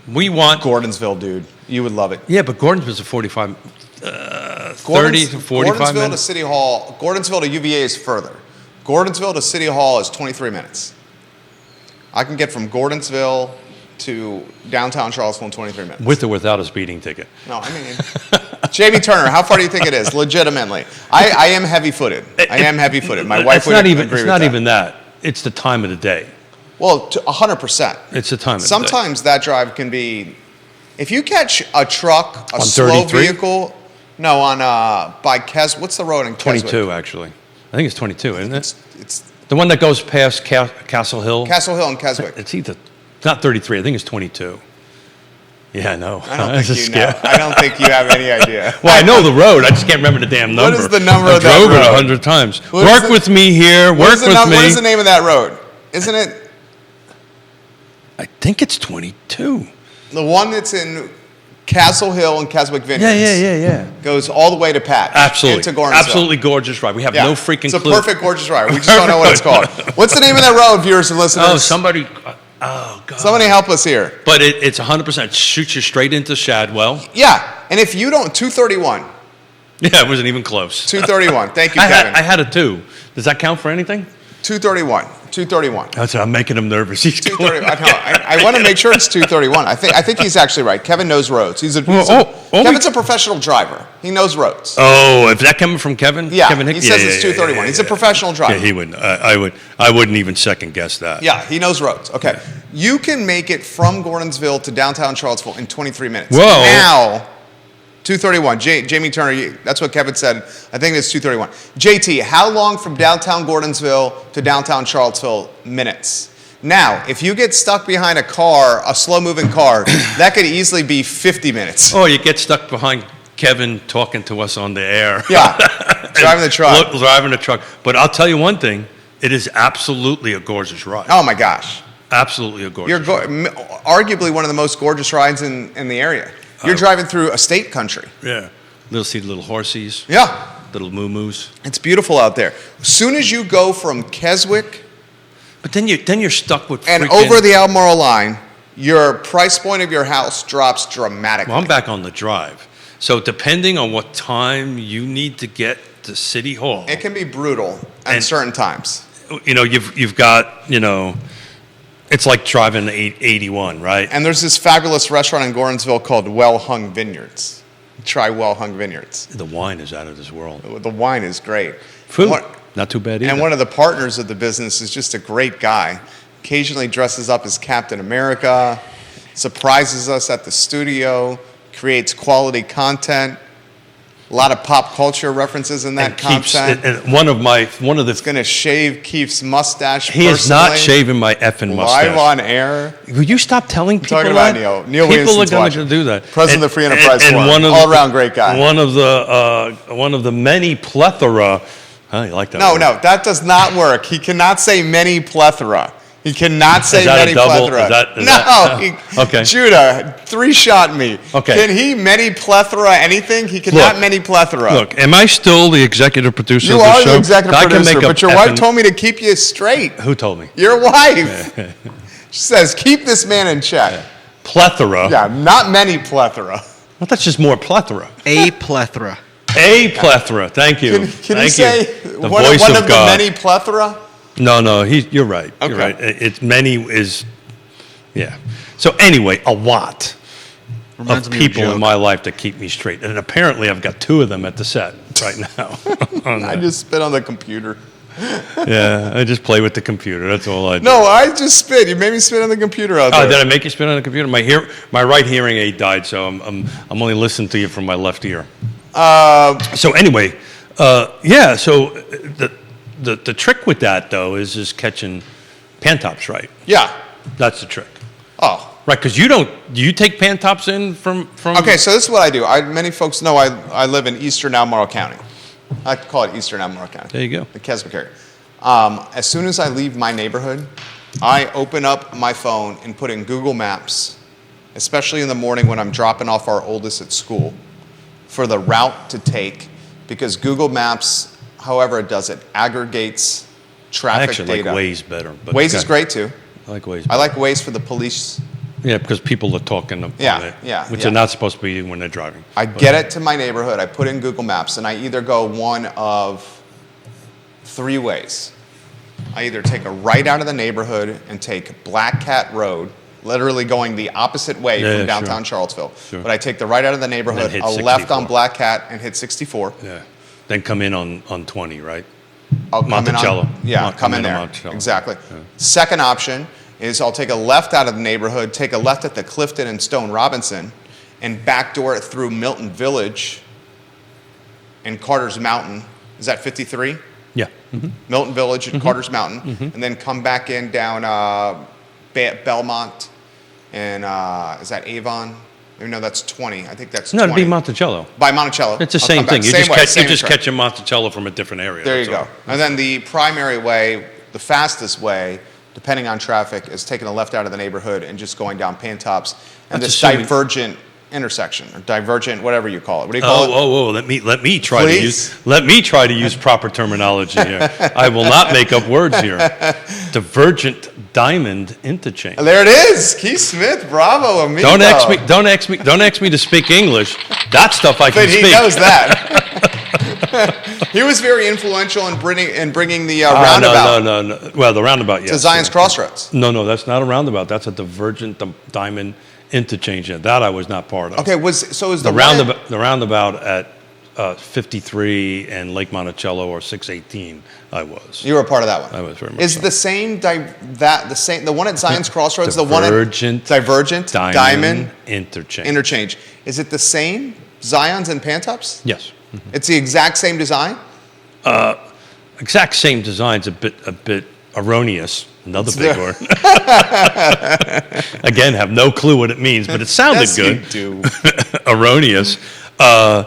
We want Gordonsville, dude. You would love it. Yeah, but Gordonsville's a 30 to 45 Gordonsville minutes. to City Hall, Gordonsville to UVA is further. Gordonsville to City Hall is 23 minutes. I can get from Gordonsville to downtown Charlottesville in 23 minutes. With or without a speeding ticket. No, I mean, Jamie Turner, how far do you think it is? Legitimately. I am heavy-footed. My wife would agree with that. It's not even that. It's the time of the day. Well, 100%. It's the time of the day. Sometimes that drive can be, if you catch a truck, a On slow 33? vehicle, no, on, by what's the road in Keswick? 22, actually. I think it's 22, isn't it? It's The one that goes past Castle Hill. Castle Hill and Keswick. It's not 33. I think it's 22. Yeah, I know. I don't think you know. I don't think you have any idea. Well, I know the road. I just can't remember the damn number. What is the number of that I drove it road? 100 times. What Work is with me here. Work with me. What is the name of that road? Isn't it I think it's 22. the one that's in Castle Hill and Keswick Vineyards? Yeah. Goes all the way to Patch. Absolutely. Into Gordonsville. Absolutely gorgeous ride. We have Yeah. no freaking It's a clue. perfect, gorgeous ride. We just don't know what it's called. What's the name of that road, viewers and listeners? Oh, somebody. Oh, God. Somebody help us here. But it's 100% shoots you straight into Shadwell. Yeah, and if you don't, 231. Yeah, it wasn't even close. 231. Thank you, I Kevin. had a 2. Does that count for anything? 231. 231. That's I'm making him nervous. He's 231. I want to make sure it's 231. I think he's actually right. Kevin knows roads. Kevin's a professional driver. He knows roads. Oh, if that coming from Kevin? Yeah, Kevin he says it's 231. He's a professional driver. Yeah, he wouldn't. I wouldn't even second guess that. Yeah, he knows roads. Okay. You can make it from Gordonsville to downtown Charlottesville in 23 minutes. Whoa. Now, 231. Jamie Turner, that's what Kevin said. I think it's 231. JT, how long from downtown Gordonsville to downtown Charlottesville minutes? Now, if you get stuck behind a slow-moving car, that could easily be 50 minutes. Oh, you get stuck behind Kevin talking to us on the air. Yeah, driving the truck. Driving the truck. But I'll tell you one thing. It is absolutely a gorgeous ride. Oh, my gosh. Absolutely a gorgeous ride. Arguably one of the most gorgeous rides in the area. You're driving through estate country. Yeah. See little horsies. Yeah. Little moo-moos. It's beautiful out there. As soon as you go from Keswick But then you're stuck with and freaking... over the Albemarle line, your price point of your house drops dramatically. Well, I'm back on the drive. So depending on what time you need to get to City Hall... It can be brutal at certain times. You know, you've got, it's like driving 81, right? And there's this fabulous restaurant in Gordonsville called Well Hung Vineyards. Try Well Hung Vineyards. The wine is out of this world. The wine is great. Food, not too bad either. And one of the partners of the business is just a great guy. Occasionally dresses up as Captain America, surprises us at the studio, creates quality content. A lot of pop culture references in that content. And one of the... It's going to shave Keith's mustache. He is not shaving my effing mustache. Live on air. Will you stop telling people talking that? about Neil. Neil People Williamson's are going to watching. do that. President of the Free Enterprise Forum. All-around great guy. One of the many plethora... you like that No, word. no, that does not work. He cannot say many plethora. He cannot say that a many double? plethora. Okay. Judah, 3-shot me. Okay. Can he many plethora anything? He cannot many plethora. Look, am I still the executive producer You of the are show? the executive I can producer, make but your wife told me to keep you straight. Who told me? Your wife. She says, keep this man in check. Plethora? Yeah, not many plethora. Well, that's just more plethora. A plethora. A plethora. Thank you. Can Thank you say the one voice of of the God. many plethora? No, you're right. Okay. You're right. It's many is, yeah. So anyway, a lot Reminds of me of a people in joke. my life that keep me straight. And apparently I've got 2 of them at the set right now. I just spit on the computer. Yeah, I just play with the computer. That's all I do. No, I just spit. You made me spit on the computer out Oh, there. did I make you spit on the computer? My right hearing aid died, so I'm only listening to you from my left ear. So anyway, yeah. So the trick with that though is just catching pantops right. Yeah. That's the trick, Oh. right? Because do you take pantops in from? Okay, so this is what I do. Many folks know I live in eastern Albemarle County. I like to call it eastern Albemarle County. There you go. The Keswick area. As soon as I leave my neighborhood, I open up my phone and put in Google Maps, especially in the morning when I'm dropping off our oldest at school, for the route to take, because Google Maps, however it does it, aggregates I traffic actually data. like Waze better. But Waze is great too. I like Waze. I like Waze for the police. Yeah, because people are talking on Yeah, it, yeah, which yeah. they're not supposed to be when they're driving. I get it to my neighborhood, I put in Google Maps, and I either go one of 3 ways. I either take a right out of the neighborhood and take Black Cat Road, literally going the opposite way Yeah, from downtown sure. Charlottesville. Sure. But I take the right out of the neighborhood, hit a left 64. on Black Cat, and hit 64. Yeah. Then come in on 20, right? I'll come in Monticello. on, yeah, come in on there. Monticello. Exactly. Second option is I'll take a left out of the neighborhood, take a left at the Clifton and Stone Robinson, and backdoor it through Milton Village and Carter's Mountain. Is that 53? Yeah. Mm-hmm. Milton Village and Carter's Mountain, and then come back in down Belmont and is that Avon? No, that's 20. I think that's 20. No, it'd be Monticello. By Monticello. It's the I'll same come back. thing. Same way, You're same just track. catching Monticello from a different area. There you That's go. all. And then the primary way, the fastest way, depending on traffic, is taking a left out of the neighborhood and just going down Pantops and That's this assuming- divergent intersection or divergent, whatever you call it. What do you call it? Oh! Let me try Please? to use proper terminology here. I will not make up words here. Divergent diamond interchange. There it is. Keith Smith, bravo, amigo. Don't ask me to speak English. That stuff I can But he speak. knows that. He was very influential in bringing the roundabout No. Well, the roundabout, yes. to Zion's Crossroads. No, that's not a roundabout. That's a divergent diamond interchange. Yeah, that I was not part of. Okay, is The roundabout at 53 and Lake Monticello or 618, I was. You were a part of that one. I was very much Is so. the one at Zion's Crossroads, the one at Divergent Diamond interchange. Is it the same Zion's and Pantops? Yes. It's the exact same design? Exact same design's a bit erroneous. Another big word. Again, have no clue what it means, but it sounded Yes, good. you do. Erroneous. I'm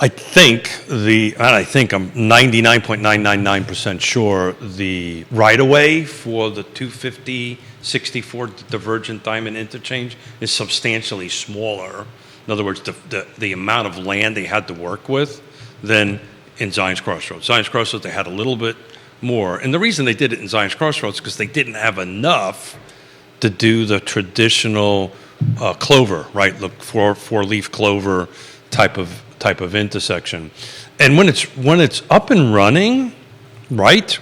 99.999% sure the right-of-way for the 250-64 divergent diamond interchange is substantially smaller. In other words, the amount of land they had to work with than in Zion's Crossroads. Zion's Crossroads, they had a little bit more. And the reason they did it in Zion's Crossroads is because they didn't have enough to do the traditional clover, right? Look, four-leaf clover type of intersection. And when it's up and running, right,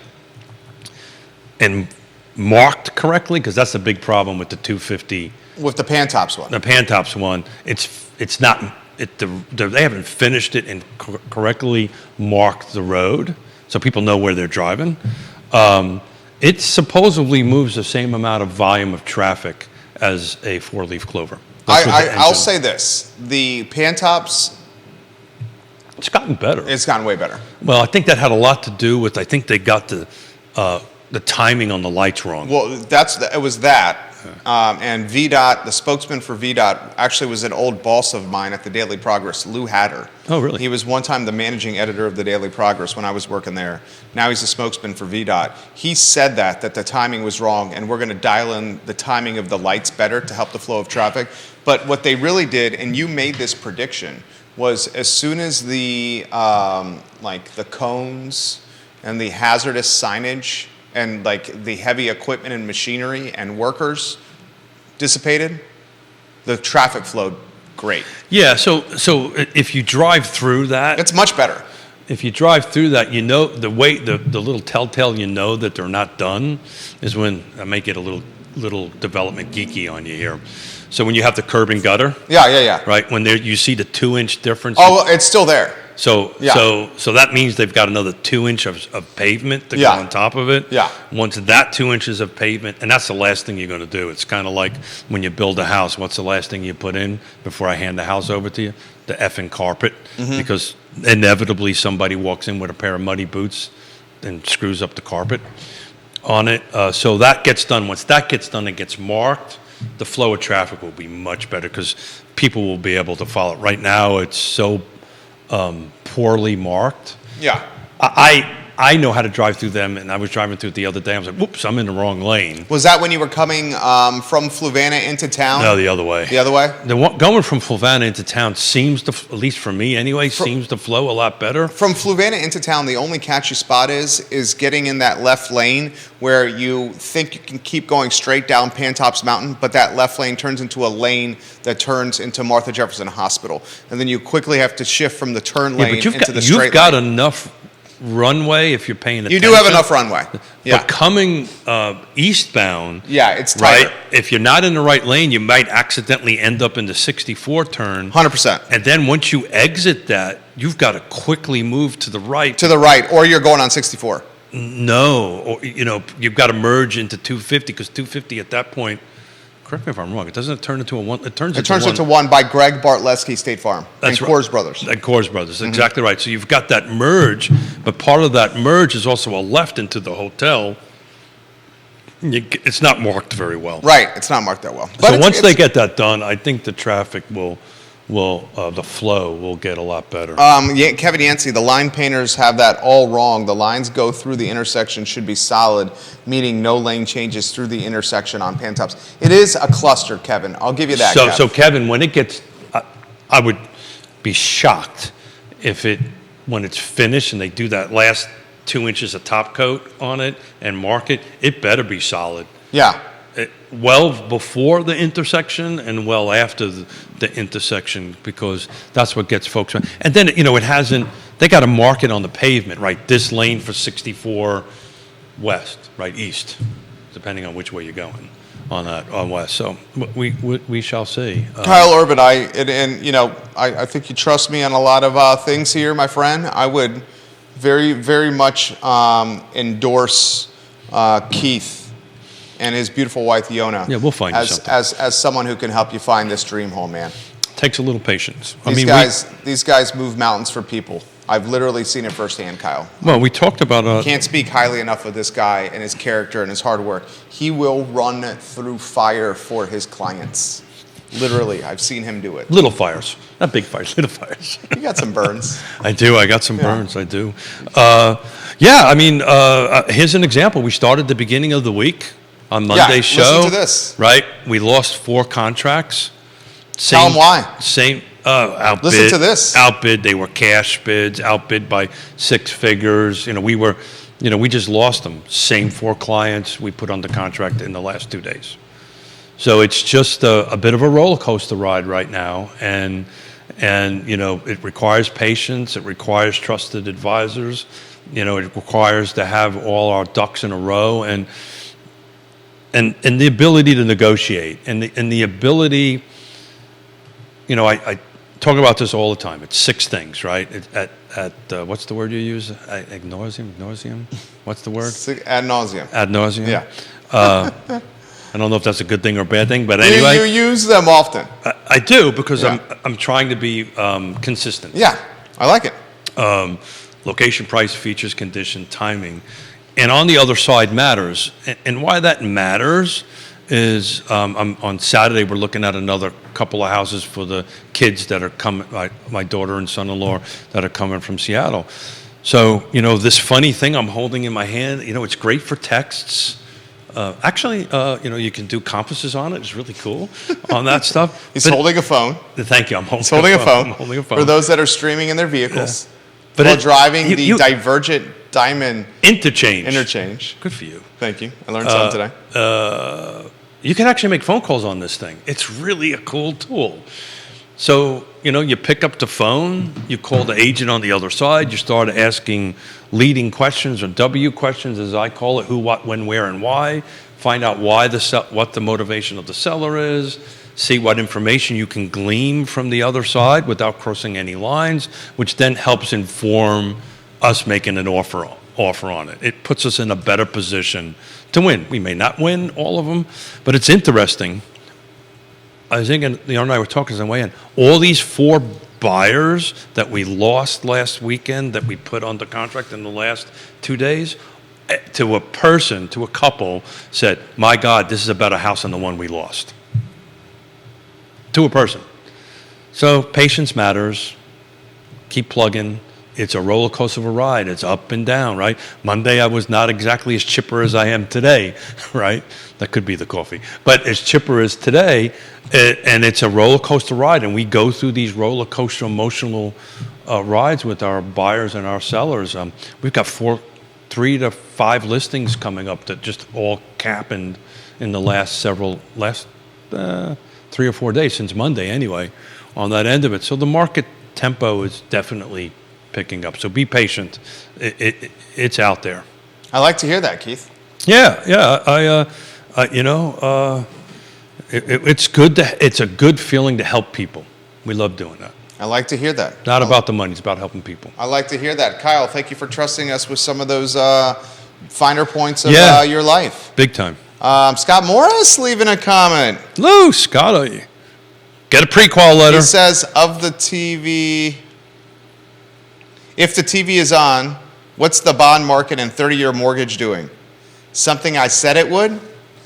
and marked correctly, because that's a big problem with the 250. With the Pantops one. The Pantops one, it's not. They haven't finished it and correctly marked the road, so people know where they're driving. It supposedly moves the same amount of volume of traffic as a four-leaf clover. I'll say this: the Pantops, it's gotten better. it's gotten way better. Well, I think that had a lot to do with. I think they got the timing on the lights wrong. Well, it was that. And VDOT, the spokesman for VDOT, actually was an old boss of mine at the Daily Progress, Lou Hatter. Oh, really? He was one time the managing editor of the Daily Progress when I was working there. Now he's the spokesman for VDOT. He said that the timing was wrong, and we're going to dial in the timing of the lights better to help the flow of traffic. But what they really did, and you made this prediction, was as soon as the the cones and the hazardous signage and like the heavy equipment and machinery and workers dissipated, the traffic flowed great. Yeah, so if you drive through that, It's much better. if you drive through that, you know the little telltale you know that they're not done is when I make it a little development geeky on you here. So when you have the curb and gutter, Yeah. right? When you see the 2-inch difference. Oh, well, it's still there. So that means they've got another 2 inch of pavement to go Yeah. on top of it. Yeah. Once that 2 inches of pavement, and that's the last thing you're going to do. It's kind of like when you build a house. What's the last thing you put in before I hand the house over to you? The effing carpet, because inevitably somebody walks in with a pair of muddy boots and screws up the carpet on it. So that gets done. Once that gets done, it gets marked. The flow of traffic will be much better because people will be able to follow it. Right now, it's so poorly marked. Yeah. I know how to drive through them, and I was driving through it the other day. I was like, whoops, I'm in the wrong lane. Was that when you were coming from Fluvanna into town? No, the other way. The other way? Going from Fluvanna into town seems to, at least for me anyway, seems to flow a lot better. From Fluvanna into town, the only catchy spot is getting in that left lane where you think you can keep going straight down Pantops Mountain, but that left lane turns into a lane that turns into Martha Jefferson Hospital. And then you quickly have to shift from the turn lane into the straight lane. You've got enough runway if you're paying attention. You do have enough runway. Yeah. But coming eastbound, Yeah, it's tighter. right? If you're not in the right lane, you might accidentally end up in the 64 turn. 100%. And then once you exit that, you've got to quickly move to the right. To the right, or you're going on 64. No, or, you've got to merge into 250 because 250 at that point. Correct me if I'm wrong. It doesn't turn into a one. It turns into one by Greg Bartlesky State Farm. That's and right. Coors Brothers. And Coors Brothers, exactly right. So you've got that merge, but part of that merge is also a left into the hotel. It's not marked very well. Right, it's not marked that well. So once they get that done, I think the traffic the flow will get a lot better. Kevin Yancey, the line painters have that all wrong. The lines go through the intersection should be solid, meaning no lane changes through the intersection on Pantops. It is a cluster, Kevin. I'll give you that. So Kevin, when it gets, I would be shocked when it's finished and they do that last 2 inches of top coat on it and mark it, it better be solid. Yeah. Well before the intersection and well after the intersection, because that's what gets folks. And then, it hasn't, they got to mark it on the pavement, right? This lane for 64 west, right, east, depending on which way you're going on west. So we shall see. Kyle Urban, I think you trust me on a lot of things here, my friend. I would very, very much endorse Keith and his beautiful wife, Yonna. Yeah, we'll find you something. As someone who can help you find this dream home, man. Takes a little patience. These guys move mountains for people. I've literally seen it firsthand, Kyle. Well, we talked about... Can't speak highly enough of this guy and his character and his hard work. He will run through fire for his clients. Literally, I've seen him do it. Little fires. Not big fires, little fires. You got some burns. I do. I got some burns. I do. Here's an example. We started the beginning of the week on Monday's show. Listen to this. Right? We lost 4 contracts. Tell them why. Outbid. Listen to this. Outbid. They were cash bids, outbid by 6 figures. We just lost them. Same 4 clients we put under contract in the last 2 days. So it's just a bit of a roller coaster ride right now. And it requires patience. It requires trusted advisors. It requires to have all our ducks in a row and the ability to negotiate and the ability, I talk about this all the time. It's 6 things, right? What's the word you use? Ad nauseum? What's the word? Ad nauseum. Ad nauseum? Yeah. I don't know if that's a good thing or a bad thing, but anyway. You use them often. I do because I'm trying to be consistent. Yeah, I like it. Location, price, features, condition, timing. And on the other side matters. And why that matters is on Saturday we're looking at another couple of houses for the kids that are coming, my daughter and son-in-law that are coming from Seattle. So, this funny thing I'm holding in my hand, it's great for texts. You can do compasses on it. It's really cool on that stuff. He's holding a phone. Thank you. I'm holding a phone. I'm holding a phone. For those that are streaming in their vehicles. Yeah. But while driving the Divergent Diamond interchange. Good for you. Thank you. I learned something today. You can actually make phone calls on this thing. It's really a cool tool. So, you pick up the phone, you call the agent on the other side, you start asking leading questions or W questions, as I call it, who, what, when, where, and why. Find out what the motivation of the seller is. See what information you can glean from the other side without crossing any lines, which then helps inform us making an offer on it. It puts us in a better position to win. We may not win all of them, but it's interesting. I was thinking, Yonna and I were talking on the way in. All these 4 buyers that we lost last weekend that we put under contract in the last 2 days, to a couple, said, my God, this is a better house than the one we lost. To a person. So patience matters. Keep plugging. It's a roller coaster of a ride. It's up and down, right? Monday I was not exactly as chipper as I am today, right? That could be the coffee. But as chipper as today, and it's a roller coaster ride, and we go through these roller coaster emotional rides with our buyers and our sellers. We've got 3 to 5 listings coming up that just all happened in the last 3 or 4 days, since Monday anyway, on that end of it. So the market tempo is definitely picking up. So be patient. It's out there. I like to hear that, Keith. Yeah. It's good. It's a good feeling to help people. We love doing that. I like to hear that. Not about the money. It's about helping people. I like to hear that. Kyle, thank you for trusting us with some of those finer points of your life. Big time. Scott Morris leaving a comment. Lou, Scott, get a pre-qual letter. He says, of the TV, if the TV is on, what's the bond market and 30-year mortgage doing? Something I said it would? Is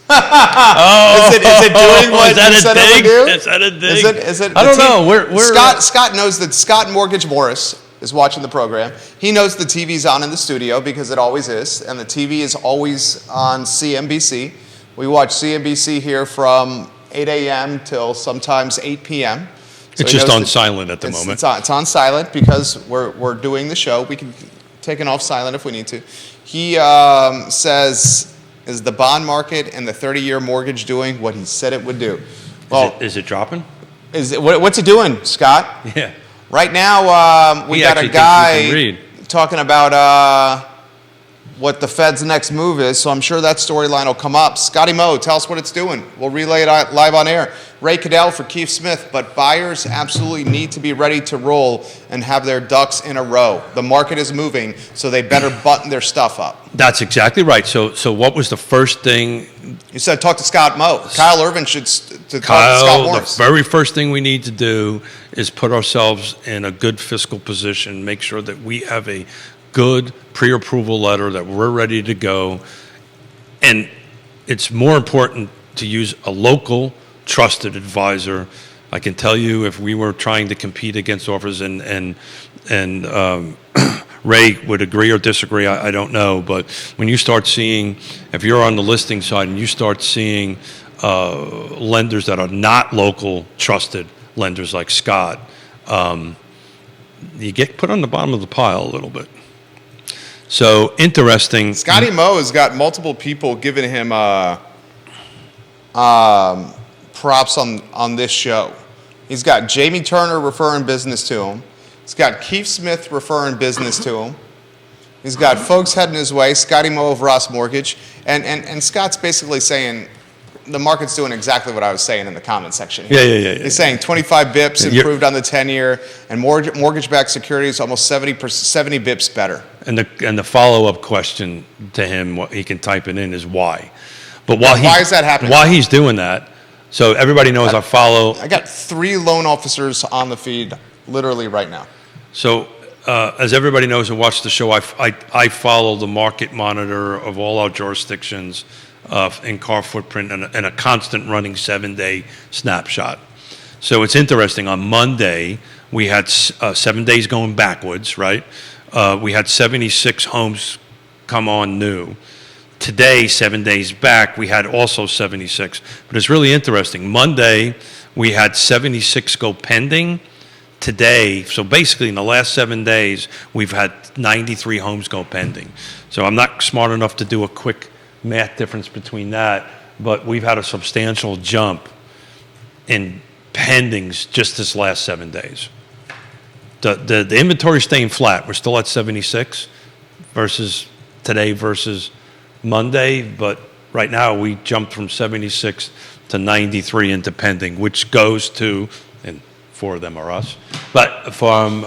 it doing what you said it would do? Is that a dig? Is it I don't know. Scott knows that Scott Mortgage Morris is watching the program. He knows the TV's on in the studio because it always is, and the TV is always on CNBC. We watch CNBC here from 8 a.m. till sometimes 8 p.m. So it's just on silent at the moment. It's on silent because we're doing the show. We can take it off silent if we need to. He says, is the bond market and the 30-year mortgage doing what he said it would do? Well, is it dropping? What's it doing, Scott? Yeah. Right now, we got a guy talking about what the Fed's next move is, so I'm sure that storyline will come up. Scotty Moe, tell us what it's doing. We'll relay it live on air. Ray Cadell for Keith Smith, but buyers absolutely need to be ready to roll and have their ducks in a row. The market is moving, so they better button their stuff up. That's exactly right. So what was the first thing? You said talk to Scott Moe. Kyle Irvin should talk to Scott Morris. The very first thing we need to do is put ourselves in a good fiscal position, make sure that we have a good pre-approval letter, that we're ready to go. And it's more important to use a local trusted advisor. I can tell you, if we were trying to compete against offers, and Ray would agree or disagree, I don't know, but when you start seeing, if you're on the listing side and you start seeing lenders that are not local trusted lenders like Scott, you get put on the bottom of the pile a little bit. So interesting. Scotty Moe has got multiple people giving him props on this show. He's got Jamie Turner referring business to him. He's got Keith Smith referring business to him. He's got folks heading his way, Scotty Moe of Ross Mortgage. And Scott's basically saying the market's doing exactly what I was saying in the comment section here. Yeah. He's saying 25 bips improved on the 10-year, and mortgage-backed securities almost 70 bips better. And the follow-up question to him, he can type it in, is why. But why is that happening? Why he's doing that? So everybody knows I follow. I got 3 loan officers on the feed literally right now. So as everybody knows who watched the show, I follow the market monitor of all our jurisdictions in car footprint and a constant running 7-day snapshot. So it's interesting. On Monday, we had 7 days going backwards, right? We had 76 homes come on new. Today, 7 days back, we had also 76. But it's really interesting. Monday, we had 76 go pending. Today, so basically in the last 7 days, we've had 93 homes go pending. So I'm not smart enough to do a quick math difference between that, but we've had a substantial jump in pendings just this last 7 days. The inventory staying flat. We're still at 76 versus today versus Monday, but right now we jumped from 76 to 93 into pending, which goes to, and 4 of them are us, but from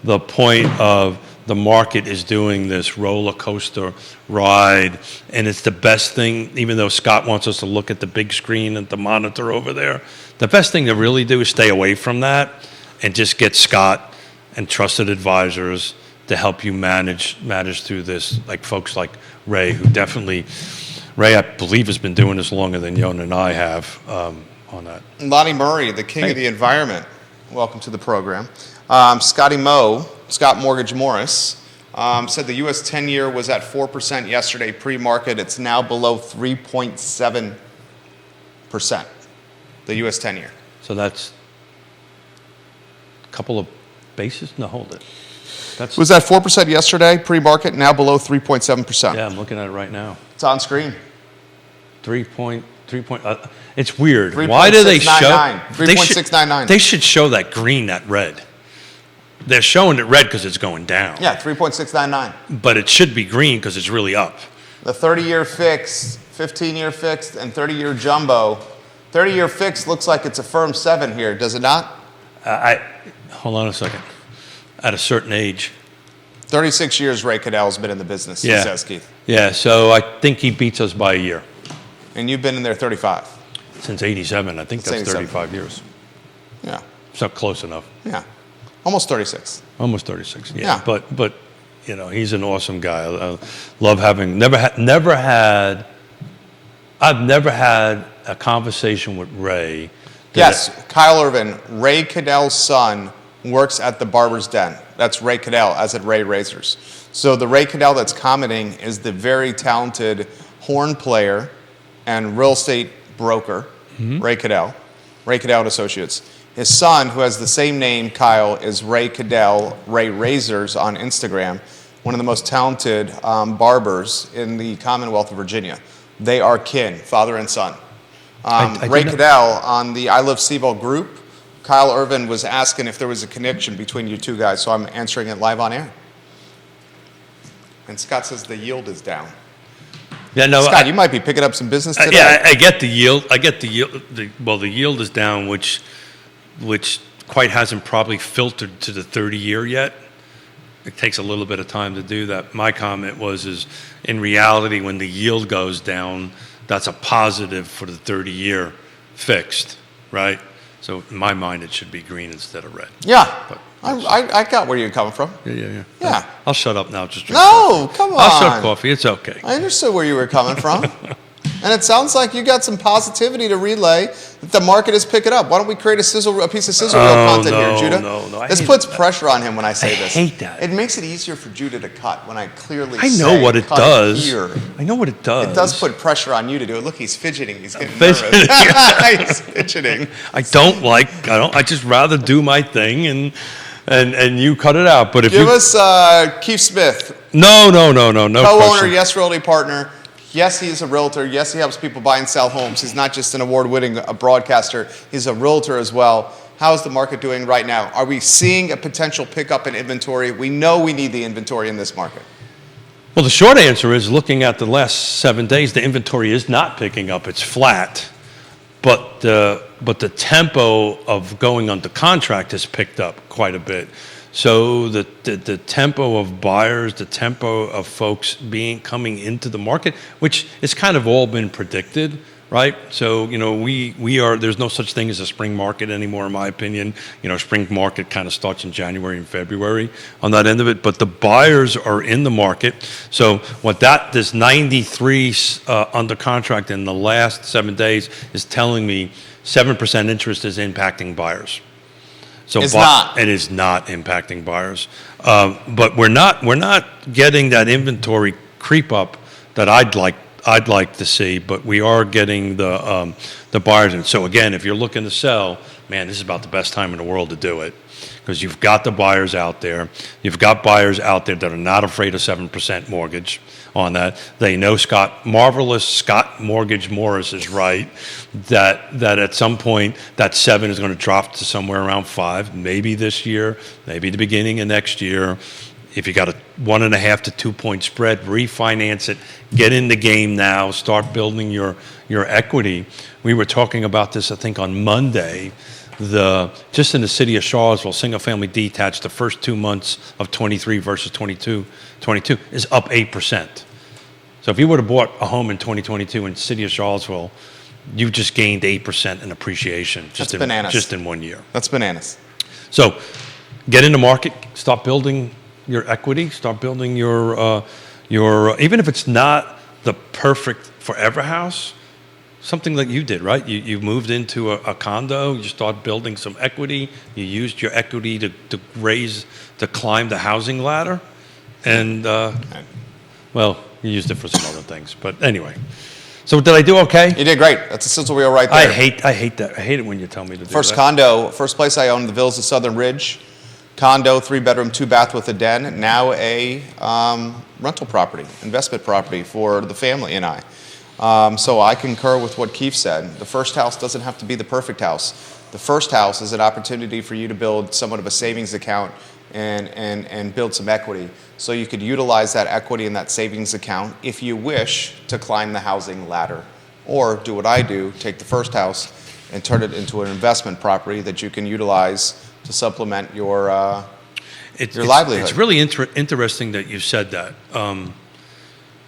the point of the market is doing this roller coaster ride, and it's the best thing, even though Scott wants us to look at the big screen and the monitor over there, the best thing to really do is stay away from that and just get Scott and trusted advisors to help you manage through this, like folks like Ray, who definitely, Ray, I believe, has been doing this longer than Yonna and I have on that. Lonnie Murray, the king of the environment, welcome to the program. Scotty Moe, Scott Mortgage Morris, said the U.S. 10-year was at 4% yesterday pre-market. It's now below 3.7%, the U.S. 10-year. So that's a couple of bases? No, hold it. Was that 4% yesterday pre-market, now below 3.7%? Yeah, I'm looking at it right now. It's on screen. 3 point. It's weird. Why do they show? 3.699. They should show that green, that red. they're showing it red because it's going down. Yeah, 3.699. But it should be green because it's really up. The 30-year fixed, 15-year fixed, and 30-year jumbo. 30-year fixed looks like it's a firm 7 here, does it not? Hold on a second. At a certain age. 36 years Ray Cadell's been in the business, he says, Keith. Yeah, so I think he beats us by a year. And you've been in there 35. Since 87, I think Since that's 87. 35 years. Yeah, It's not close enough. yeah. Almost 36. Almost 36. Yeah. But you know, he's an awesome guy. I love having I've never had a conversation with Ray. Yes, Kyle Irvin, Ray Cadell's son, works at the Barber's Den. That's Ray Cadell, as at Ray Razors. So the Ray Cadell that's commenting is the very talented horn player and real estate broker, Ray Cadell and Associates. His son, who has the same name, Kyle, is Ray Cadell, Ray Razors on Instagram, one of the most talented barbers in the Commonwealth of Virginia. They are kin, father and son. Ray Cadell on the I Love CVille group, Kyle Irvin was asking if there was a connection between you two guys, so I'm answering it live on air. And Scott says the yield is down. Yeah, no, Scott, you might be picking up some business today. Yeah, I get the yield. The yield is down, which quite hasn't probably filtered to the 30-year yet. It takes a little bit of time to do that. My comment is in reality, when the yield goes down, that's a positive for the 30-year fixed, right? So in my mind, it should be green instead of red. Yeah, But- I got where you're coming from. Yeah. I'll shut up now. Just drink No, coffee. come on. I'll shut coffee. It's okay. I understood where you were coming from. And it sounds like you got some positivity to relay that the market is picking up. Why don't we create a piece of sizzle reel content here, Judah? No. This puts pressure on him when I say this. I hate that. It makes it easier for Judah to cut when I clearly I say know what it cut does. here. I know what it does. It does put pressure on you to do it. Look, he's fidgeting. He's getting fidgeting. nervous. He's fidgeting. I just rather do my thing and you cut it out. But if Give you us Keith Smith, no co-owner, question. Yes Realty partner. Yes, he's a realtor. Yes, he helps people buy and sell homes. He's not just an award-winning broadcaster. He's a realtor as well. How is the market doing right now? Are we seeing a potential pickup in inventory? We know we need the inventory in this market. Well, the short answer is, looking at the last 7 days, the inventory is not picking up. It's flat. But the tempo of going under contract has picked up quite a bit. So the tempo of buyers, the tempo of folks coming into the market, which has kind of all been predicted, right? So, you know, there's no such thing as a spring market anymore, in my opinion. You know, spring market kind of starts in January and February on that end of it, but the buyers are in the market. So this 93 under contract in the last 7 days is telling me 7% interest is impacting buyers. So it is not impacting buyers, but we're not getting that inventory creep up that I'd like to see. But we are getting the buyers in. So again, if you're looking to sell, man, this is about the best time in the world to do it, because you've got the buyers out there. You've got buyers out there that are not afraid of 7% mortgage on that. They know marvelous Scott Mortgage Morris is right, that at some point that 7 is going to drop to somewhere around 5, maybe this year, maybe the beginning of next year. If you got a 1.5 to 2 point spread, refinance it, get in the game now, start building your equity. We were talking about this, I think, on Monday. Just in the city of Charlottesville, single family detached, the first 2 months of 23 versus 22 is up 8%. So if you would have bought a home in 2022 in the city of Charlottesville, you just gained 8% in appreciation just in 1 year. That's bananas. So get in the market, start building your equity, start building your even if it's not the perfect forever house, something like you did, right? You moved into a condo, you start building some equity, you used your equity to climb the housing ladder, and well, you used it for some other things. But anyway, so did I do okay? You did great. That's a sizzle reel right there. I hate that. I hate it when you tell me to do First that. condo, first place I owned, the Villas of Southern Ridge. Condo, 3-bedroom, 2-bath with a den. Now a rental property, investment property for the family and I. So I concur with what Keith said. The first house doesn't have to be the perfect house. The first house is an opportunity for you to build somewhat of a savings account and build some equity. So you could utilize that equity in that savings account if you wish to climb the housing ladder. Or do what I do, take the first house and turn it into an investment property that you can utilize to supplement your livelihood. It's really interesting that you said that.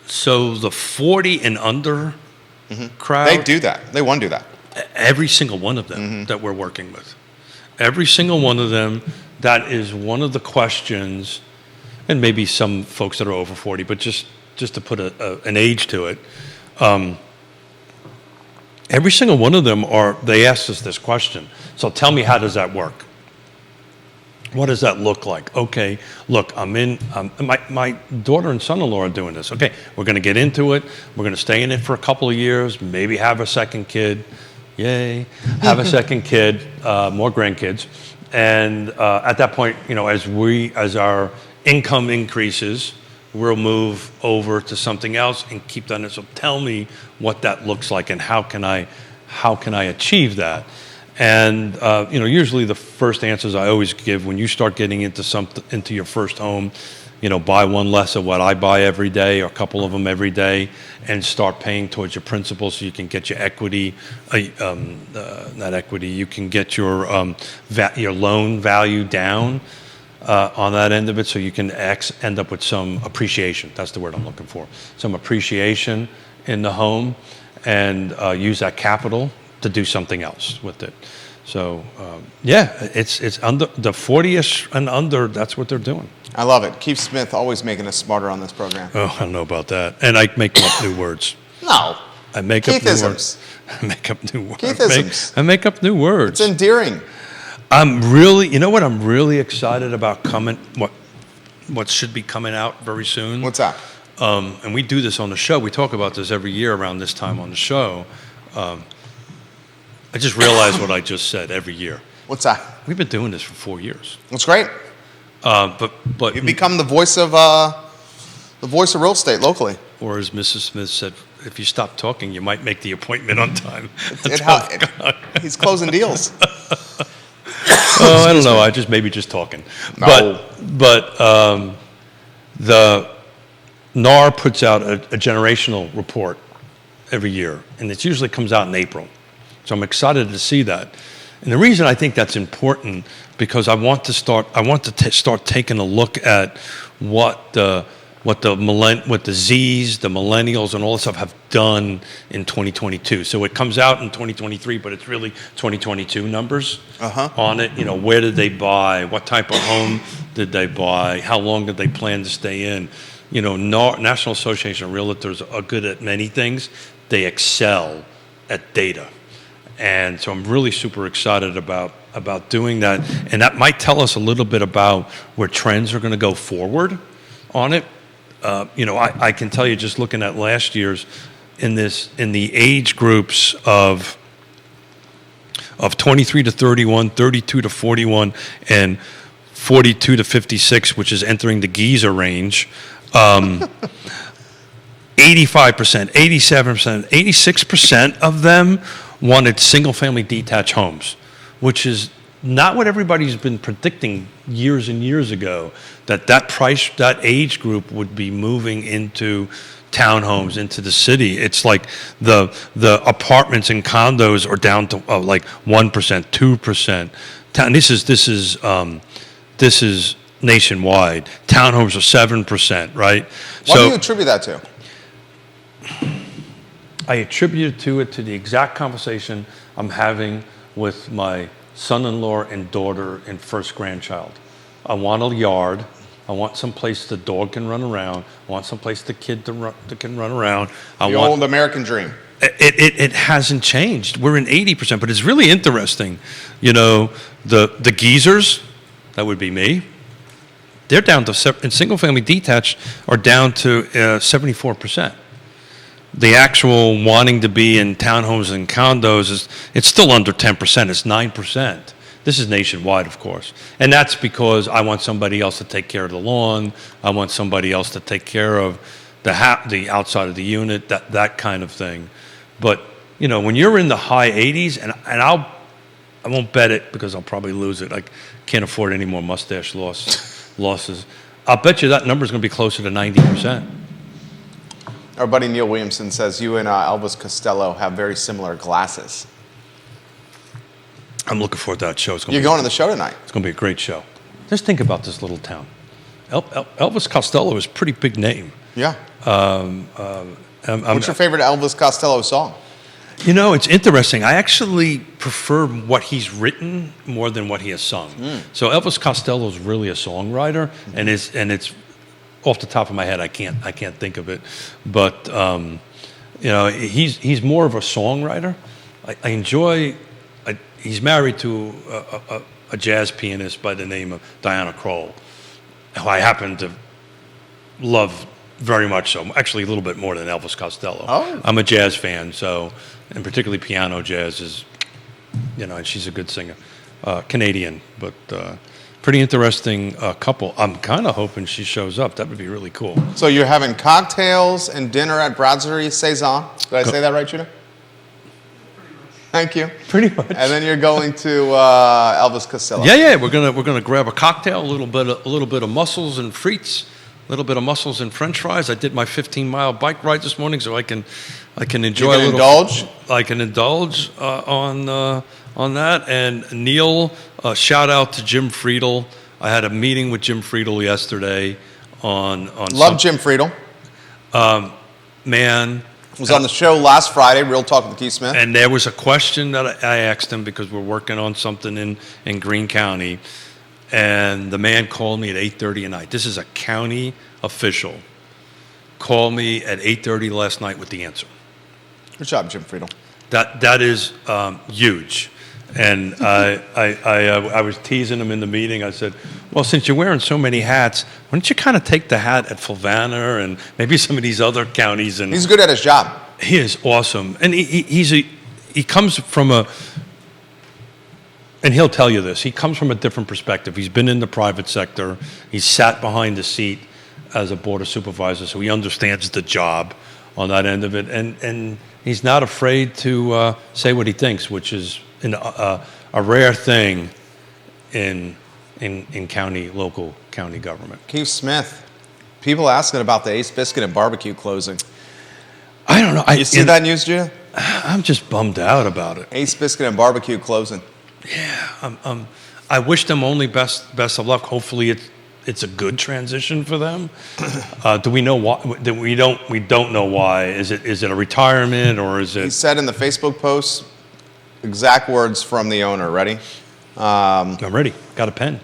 So the 40 and under crowd, They do that. They want to do that. every single one of them that we're working with, every single one of them, that is one of the questions, and maybe some folks that are over 40, but just to put an age to it, every single one of them they asked us this question. So tell me, how does that work? What does that look like? Okay, look, my daughter and son-in-law are doing this. Okay, we're going to get into it. We're going to stay in it for a couple of years, maybe have a second kid. Yay, have a second kid, more grandkids. And at that point, as our income increases, we'll move over to something else and keep doing it. So tell me what that looks like and how can I achieve that? And usually the first answers I always give when you start getting into your first home, buy one less of what I buy every day, or a couple of them every day, and start paying towards your principal so you can get your equity, not equity, you can get your loan value down on that end of it, so you can end up with some appreciation. That's the word I'm looking for. Some appreciation in the home, and use that capital to do something else with it. So it's under the 40ish and under. That's what they're doing. I love it. Keith Smith always making us smarter on this program. Oh, I don't know about that. And I make up new words. No. I make up new words. I make up new words. Keithisms. I make up new words. It's endearing. I'm really excited about what should be coming out very soon. What's that? And we do this on the show. We talk about this every year around this time on the show. I just realized what I just said every year. What's that? We've been doing this for 4 years. That's great. But You've become the voice of real estate locally. Or as Mrs. Smith said, if you stop talking, you might make the appointment on time. He's closing deals. I don't know. I maybe just talking. No. But the NAR puts out a generational report every year, and it usually comes out in April. So I'm excited to see that. And the reason I think that's important, because I want to start taking a look at what the Zs, the millennials, and all this stuff have done in 2022. So it comes out in 2023, but it's really 2022 numbers on it. Where did they buy? What type of home did they buy? How long did they plan to stay in? National Association of Realtors are good at many things. They excel at data. And so I'm really super excited about doing that. And that might tell us a little bit about where trends are going to go forward on it. I can tell you, just looking at last year's in the age groups of 23 to 31, 32 to 41, and 42 to 56, which is entering the geezer range. 85%, 87%, 86% of them wanted single-family detached homes, which is not what everybody's been predicting years and years ago, that age group would be moving into townhomes, into the city. It's like the apartments and condos are down to like 1%, 2%. This is nationwide. Townhomes are 7%, right? What do you attribute that to? I attribute it to the exact conversation I'm having with my son-in-law and daughter and first grandchild. I want a yard. I want some place the dog can run around. I want some place the kid can run around. The old American dream. It hasn't changed. We're in 80%, but it's really interesting. The geezers, that would be me, they're down to, in single-family detached, are down to 74%. The actual wanting to be in townhomes and condos it's still under 10%. It's 9%. This is nationwide, of course, and that's because I want somebody else to take care of the lawn. I want somebody else to take care of the outside of the unit, that kind of thing. But when you're in the high 80s, and I won't bet it because I'll probably lose it. I can't afford any more mustache losses. I'll bet you that number's going to be closer to 90%. Our buddy Neil Williamson says you and Elvis Costello have very similar glasses. I'm looking forward to that show. You're going to the show tonight. It's going to be a great show. Just think about this little town. Elvis Costello is a pretty big name. Yeah. What's your favorite Elvis Costello song? You know, it's interesting. I actually prefer what he's written more than what he has sung. So Elvis Costello is really a songwriter, and it's off the top of my head. I can't think of it, but you know, he's more of a songwriter. I enjoy. He's married to a jazz pianist by the name of Diana Krall, who I happen to love very much so. Actually, a little bit more than Elvis Costello. Oh. I'm a jazz fan, so, and particularly piano jazz is, you know, and she's a good singer. Canadian, but pretty interesting couple. I'm kind of hoping she shows up. That would be really cool. So you're having cocktails and dinner at Brasserie Saison. Did I say that right, Judah? Thank you. Pretty much. And then you're going to Elvis Costello. Yeah. We're gonna grab a cocktail, a little bit of mussels and frites, a little bit of mussels and French fries. I did my 15-mile bike ride this morning, so I can enjoy. You can indulge. I can indulge on that. And Neil, shout out to Jim Friedel. I had a meeting with Jim Friedel yesterday on. Love Jim Friedel. Man. Was on the show last Friday, Real Talk with Keith Smith. And there was a question that I asked him because we're working on something in Greene County. And the man called me at 8:30 at night. This is a county official. Called me at 8:30 last night with the answer. Good job, Jim Friedel. That is huge. And I was teasing him in the meeting. I said, well, since you're wearing so many hats, why don't you kind of take the hat at Fulvana and maybe some of these other counties? And he's good at his job. He is awesome. And he comes from and he'll tell you this, he comes from a different perspective. He's been in the private sector. He's sat behind the seat as a board of supervisors, so he understands the job on that end of it. And he's not afraid to say what he thinks, which is a rare thing in local county government. Keith Smith, people asking about the Ace Biscuit and Barbecue closing. I don't know. You see that news, Judah? I'm just bummed out about it. Ace Biscuit and Barbecue closing. Yeah, I wish them only best of luck. Hopefully, it's a good transition for them. Do we know why? We don't know why. Is it a retirement or is it? He said in the Facebook post, exact words from the owner. Ready? I'm ready. Got a pen,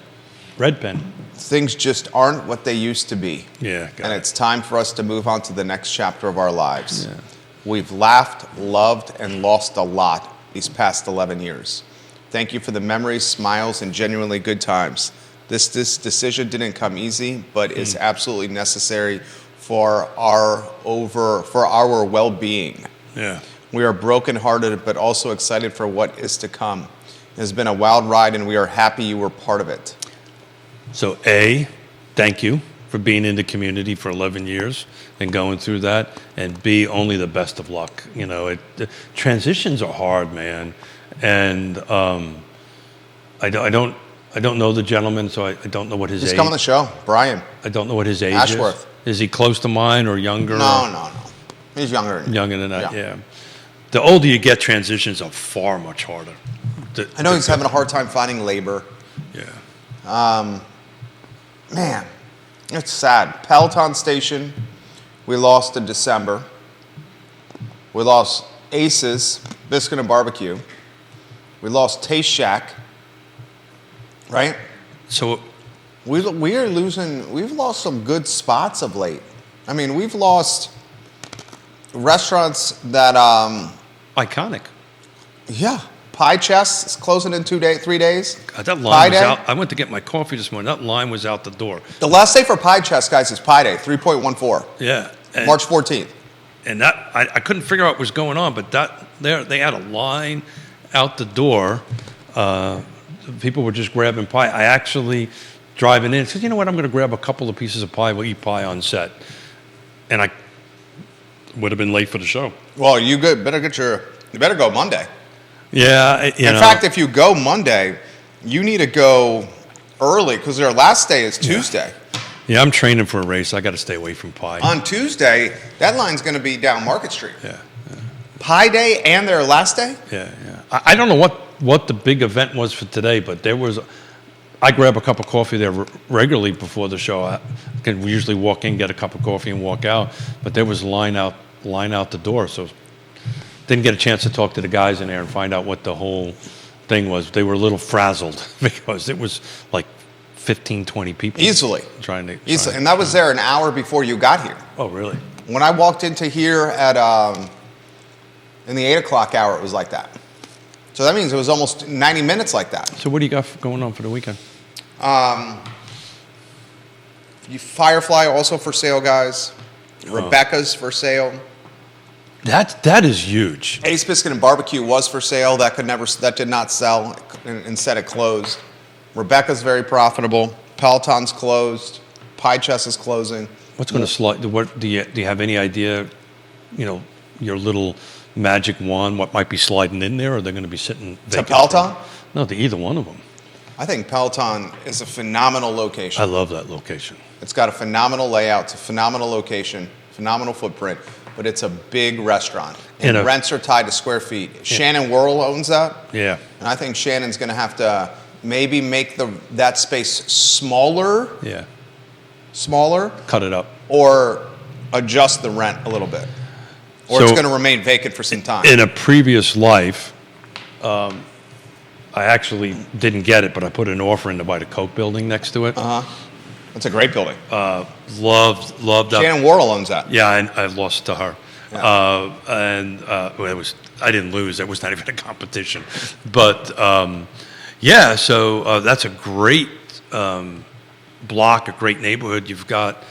red pen. Things just aren't what they used to be. Yeah, and it's time for us to move on to the next chapter of our lives. Yeah. We've laughed, loved, and lost a lot these past 11 years. Thank you for the memories, smiles, and genuinely good times. This decision didn't come easy, but is absolutely necessary for our well-being. Yeah. We are brokenhearted, but also excited for what is to come. It has been a wild ride, and we are happy you were part of it. So, A, thank you for being in the community for 11 years and going through that, and B, only the best of luck. You know, transitions are hard, man, and I don't know the gentleman, so I don't know what his age. He's coming on the show, Brian. I don't know what his age Ashworth. is. Is he close to mine or younger? No. He's younger. Younger than that, yeah. The older you get, transitions are far much harder. I know he's having a hard time finding labor. Yeah. Man, it's sad. Peloton Station, we lost in December. We lost Aces, Biscuit and Barbecue. We lost Taste Shack, right? So we've lost some good spots of late. I mean, we've lost restaurants that, iconic. Yeah. Pie Chest is closing in 3 days. That line was out. I went to get my coffee this morning. That line was out the door. The last day for Pie Chest, guys, is Pie Day, 3.14. Yeah. March 14th. And that I couldn't figure out what was going on, but they had a line out the door. People were just grabbing pie. I actually driving in said, you know what, I'm going to grab a couple of pieces of pie. We'll eat pie on set. And I would have been late for the show. Well, you better go Monday. Yeah, In fact, if you go Monday, you need to go early because their last day is Tuesday. Yeah, I'm training for a race. I got to stay away from pie. On Tuesday, that line's going to be down Market Street. Yeah. Pie Day and their last day? Yeah. I don't know what the big event was for today, but I grab a cup of coffee there regularly before the show. We usually walk in, get a cup of coffee, and walk out. But there was a line out the door, so didn't get a chance to talk to the guys in there and find out what the whole thing was. They were a little frazzled because it was like 15, 20 people. Easily. Easily. And that was there an hour before you got here. Oh, really? When I walked into here in the 8 o'clock hour, it was like that. So that means it was almost 90 minutes like that. So what do you got going on for the weekend? Firefly also for sale, guys. Rebecca's for sale. That is huge. Ace Biscuit and Barbecue was for sale. That did not sell. Instead, it closed. Rebecca's very profitable. Peloton's closed. Pie Chest is closing. What's going to slide? What do you have any idea? Your little magic wand, what might be sliding in there, or they're going to be sitting vacant? To Peloton? No, to either one of them. I think Peloton is a phenomenal location. I love that location. It's got a phenomenal layout. It's a phenomenal location, phenomenal footprint, but it's a big restaurant. And rents are tied to square feet. Yeah. Shannon Worrell owns that. Yeah. And I think Shannon's going to have to maybe make that space smaller. Yeah. Smaller. Cut it up. Or adjust the rent a little bit. Or it's going to remain vacant for some time. In a previous life, I actually didn't get it, but I put an offer in to buy the Coke building next to it. That's a great building. Loved that. Shannon Worrell owns that. Yeah, I lost to her. Yeah. I didn't lose. It was not even a competition. But so that's a great block, a great neighborhood. You've got,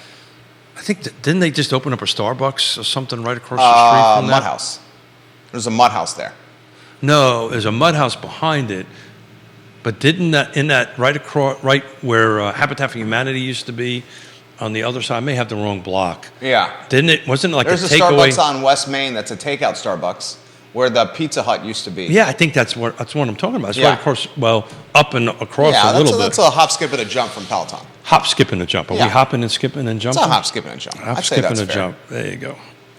I think, didn't they just open up a Starbucks or something right across the street from that? Mud House. There's a Mud House there. No, there's a Mud House behind it. But didn't that right where Habitat for Humanity used to be, on the other side? I may have the wrong block. Yeah. Wasn't it like There's a a takeaway? Starbucks on West Main that's a takeout Starbucks where the Pizza Hut used to be. Yeah, I think that's what I'm talking about. It's right across, up and across a little bit. That's a hop, skip, and a jump from Peloton. Hop, skip, and a jump. Are we hopping and skipping and jumping? It's a hop, skip, and a jump. Hop, skip, and a jump. There you go.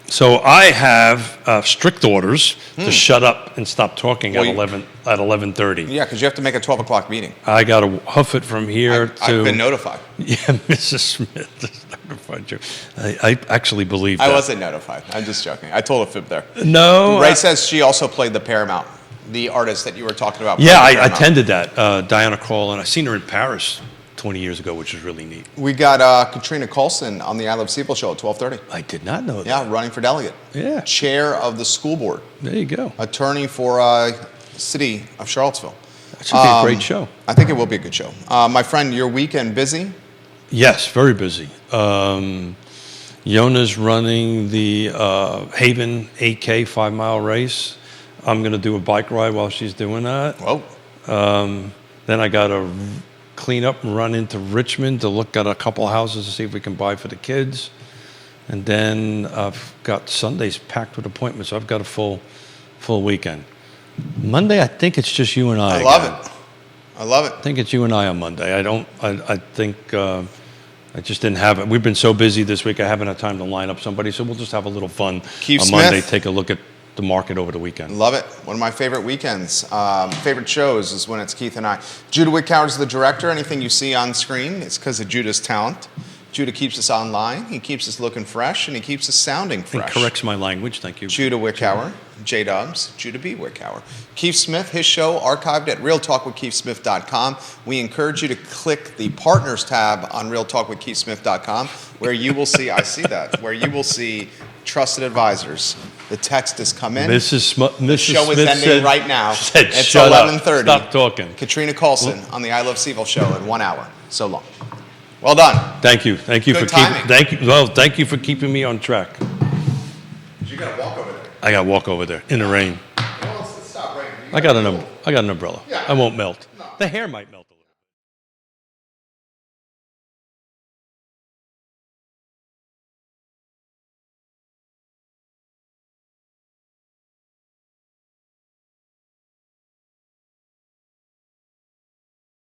So I have strict orders to shut up and stop talking at 11:30. Yeah, because you have to make a 12 o'clock meeting. I got to huff it from here to... I've been notified. Yeah, Mrs. Smith has notified you. I actually believe that. I wasn't notified. I'm just joking. I told a fib there. No. Ray says she also played the Paramount, the artist that you were talking about. Yeah, I attended that. Diana Krall, and I seen her in Paris 20 years ago, which was really neat. We got Katrina Colson on the I Love CVille show at 12:30. I did not know that. Yeah, running for delegate. Yeah. Chair of the school board. There you go. Attorney for City of Charlottesville. That should be a great show. I think it will be a good show. My friend, your weekend busy? Yes, very busy. Yonna's running the Haven 8K 5-mile race. I'm going to do a bike ride while she's doing that. Whoa. Then I got to clean up and run into Richmond to look at a couple houses to see if we can buy for the kids. And then I've got Sundays packed with appointments. So I've got a full weekend. Monday, I think it's just you and I. I love it. I think it's you and I on Monday. I think I just didn't have it. We've been so busy this week, I haven't had time to line up somebody. So we'll just have a little fun Keith on Smith. Monday, take a look at the market over the weekend. Love it. One of my favorite weekends. Favorite shows is when it's Keith and I. Judah Wickhauer is the director. Anything you see on screen, it's because of Judah's talent. Judah keeps us online. He keeps us looking fresh, and he keeps us sounding fresh. And corrects my language. Thank you. Judah Wickhauer, J-Dubs, Judah B. Wickhauer. Keith Smith, his show archived at realtalkwithkeithsmith.com. We encourage you to click the Partners tab on realtalkwithkeithsmith.com, where you will see, I see that, where you will see trusted advisors. The text has come in. Mrs. Show is Smith ending right now. Said, it's shut 11:30. Up. Stop talking. Katrina Colson on the I Love CVille show in 1 hour. So long. Well done. Thank you. Thank you Good for timing. thank you for keeping me on track. You got to walk over there. I got to walk over there in the rain. Well, let's stop raining. I got an umbrella. Yeah. I won't melt. No. The hair might melt.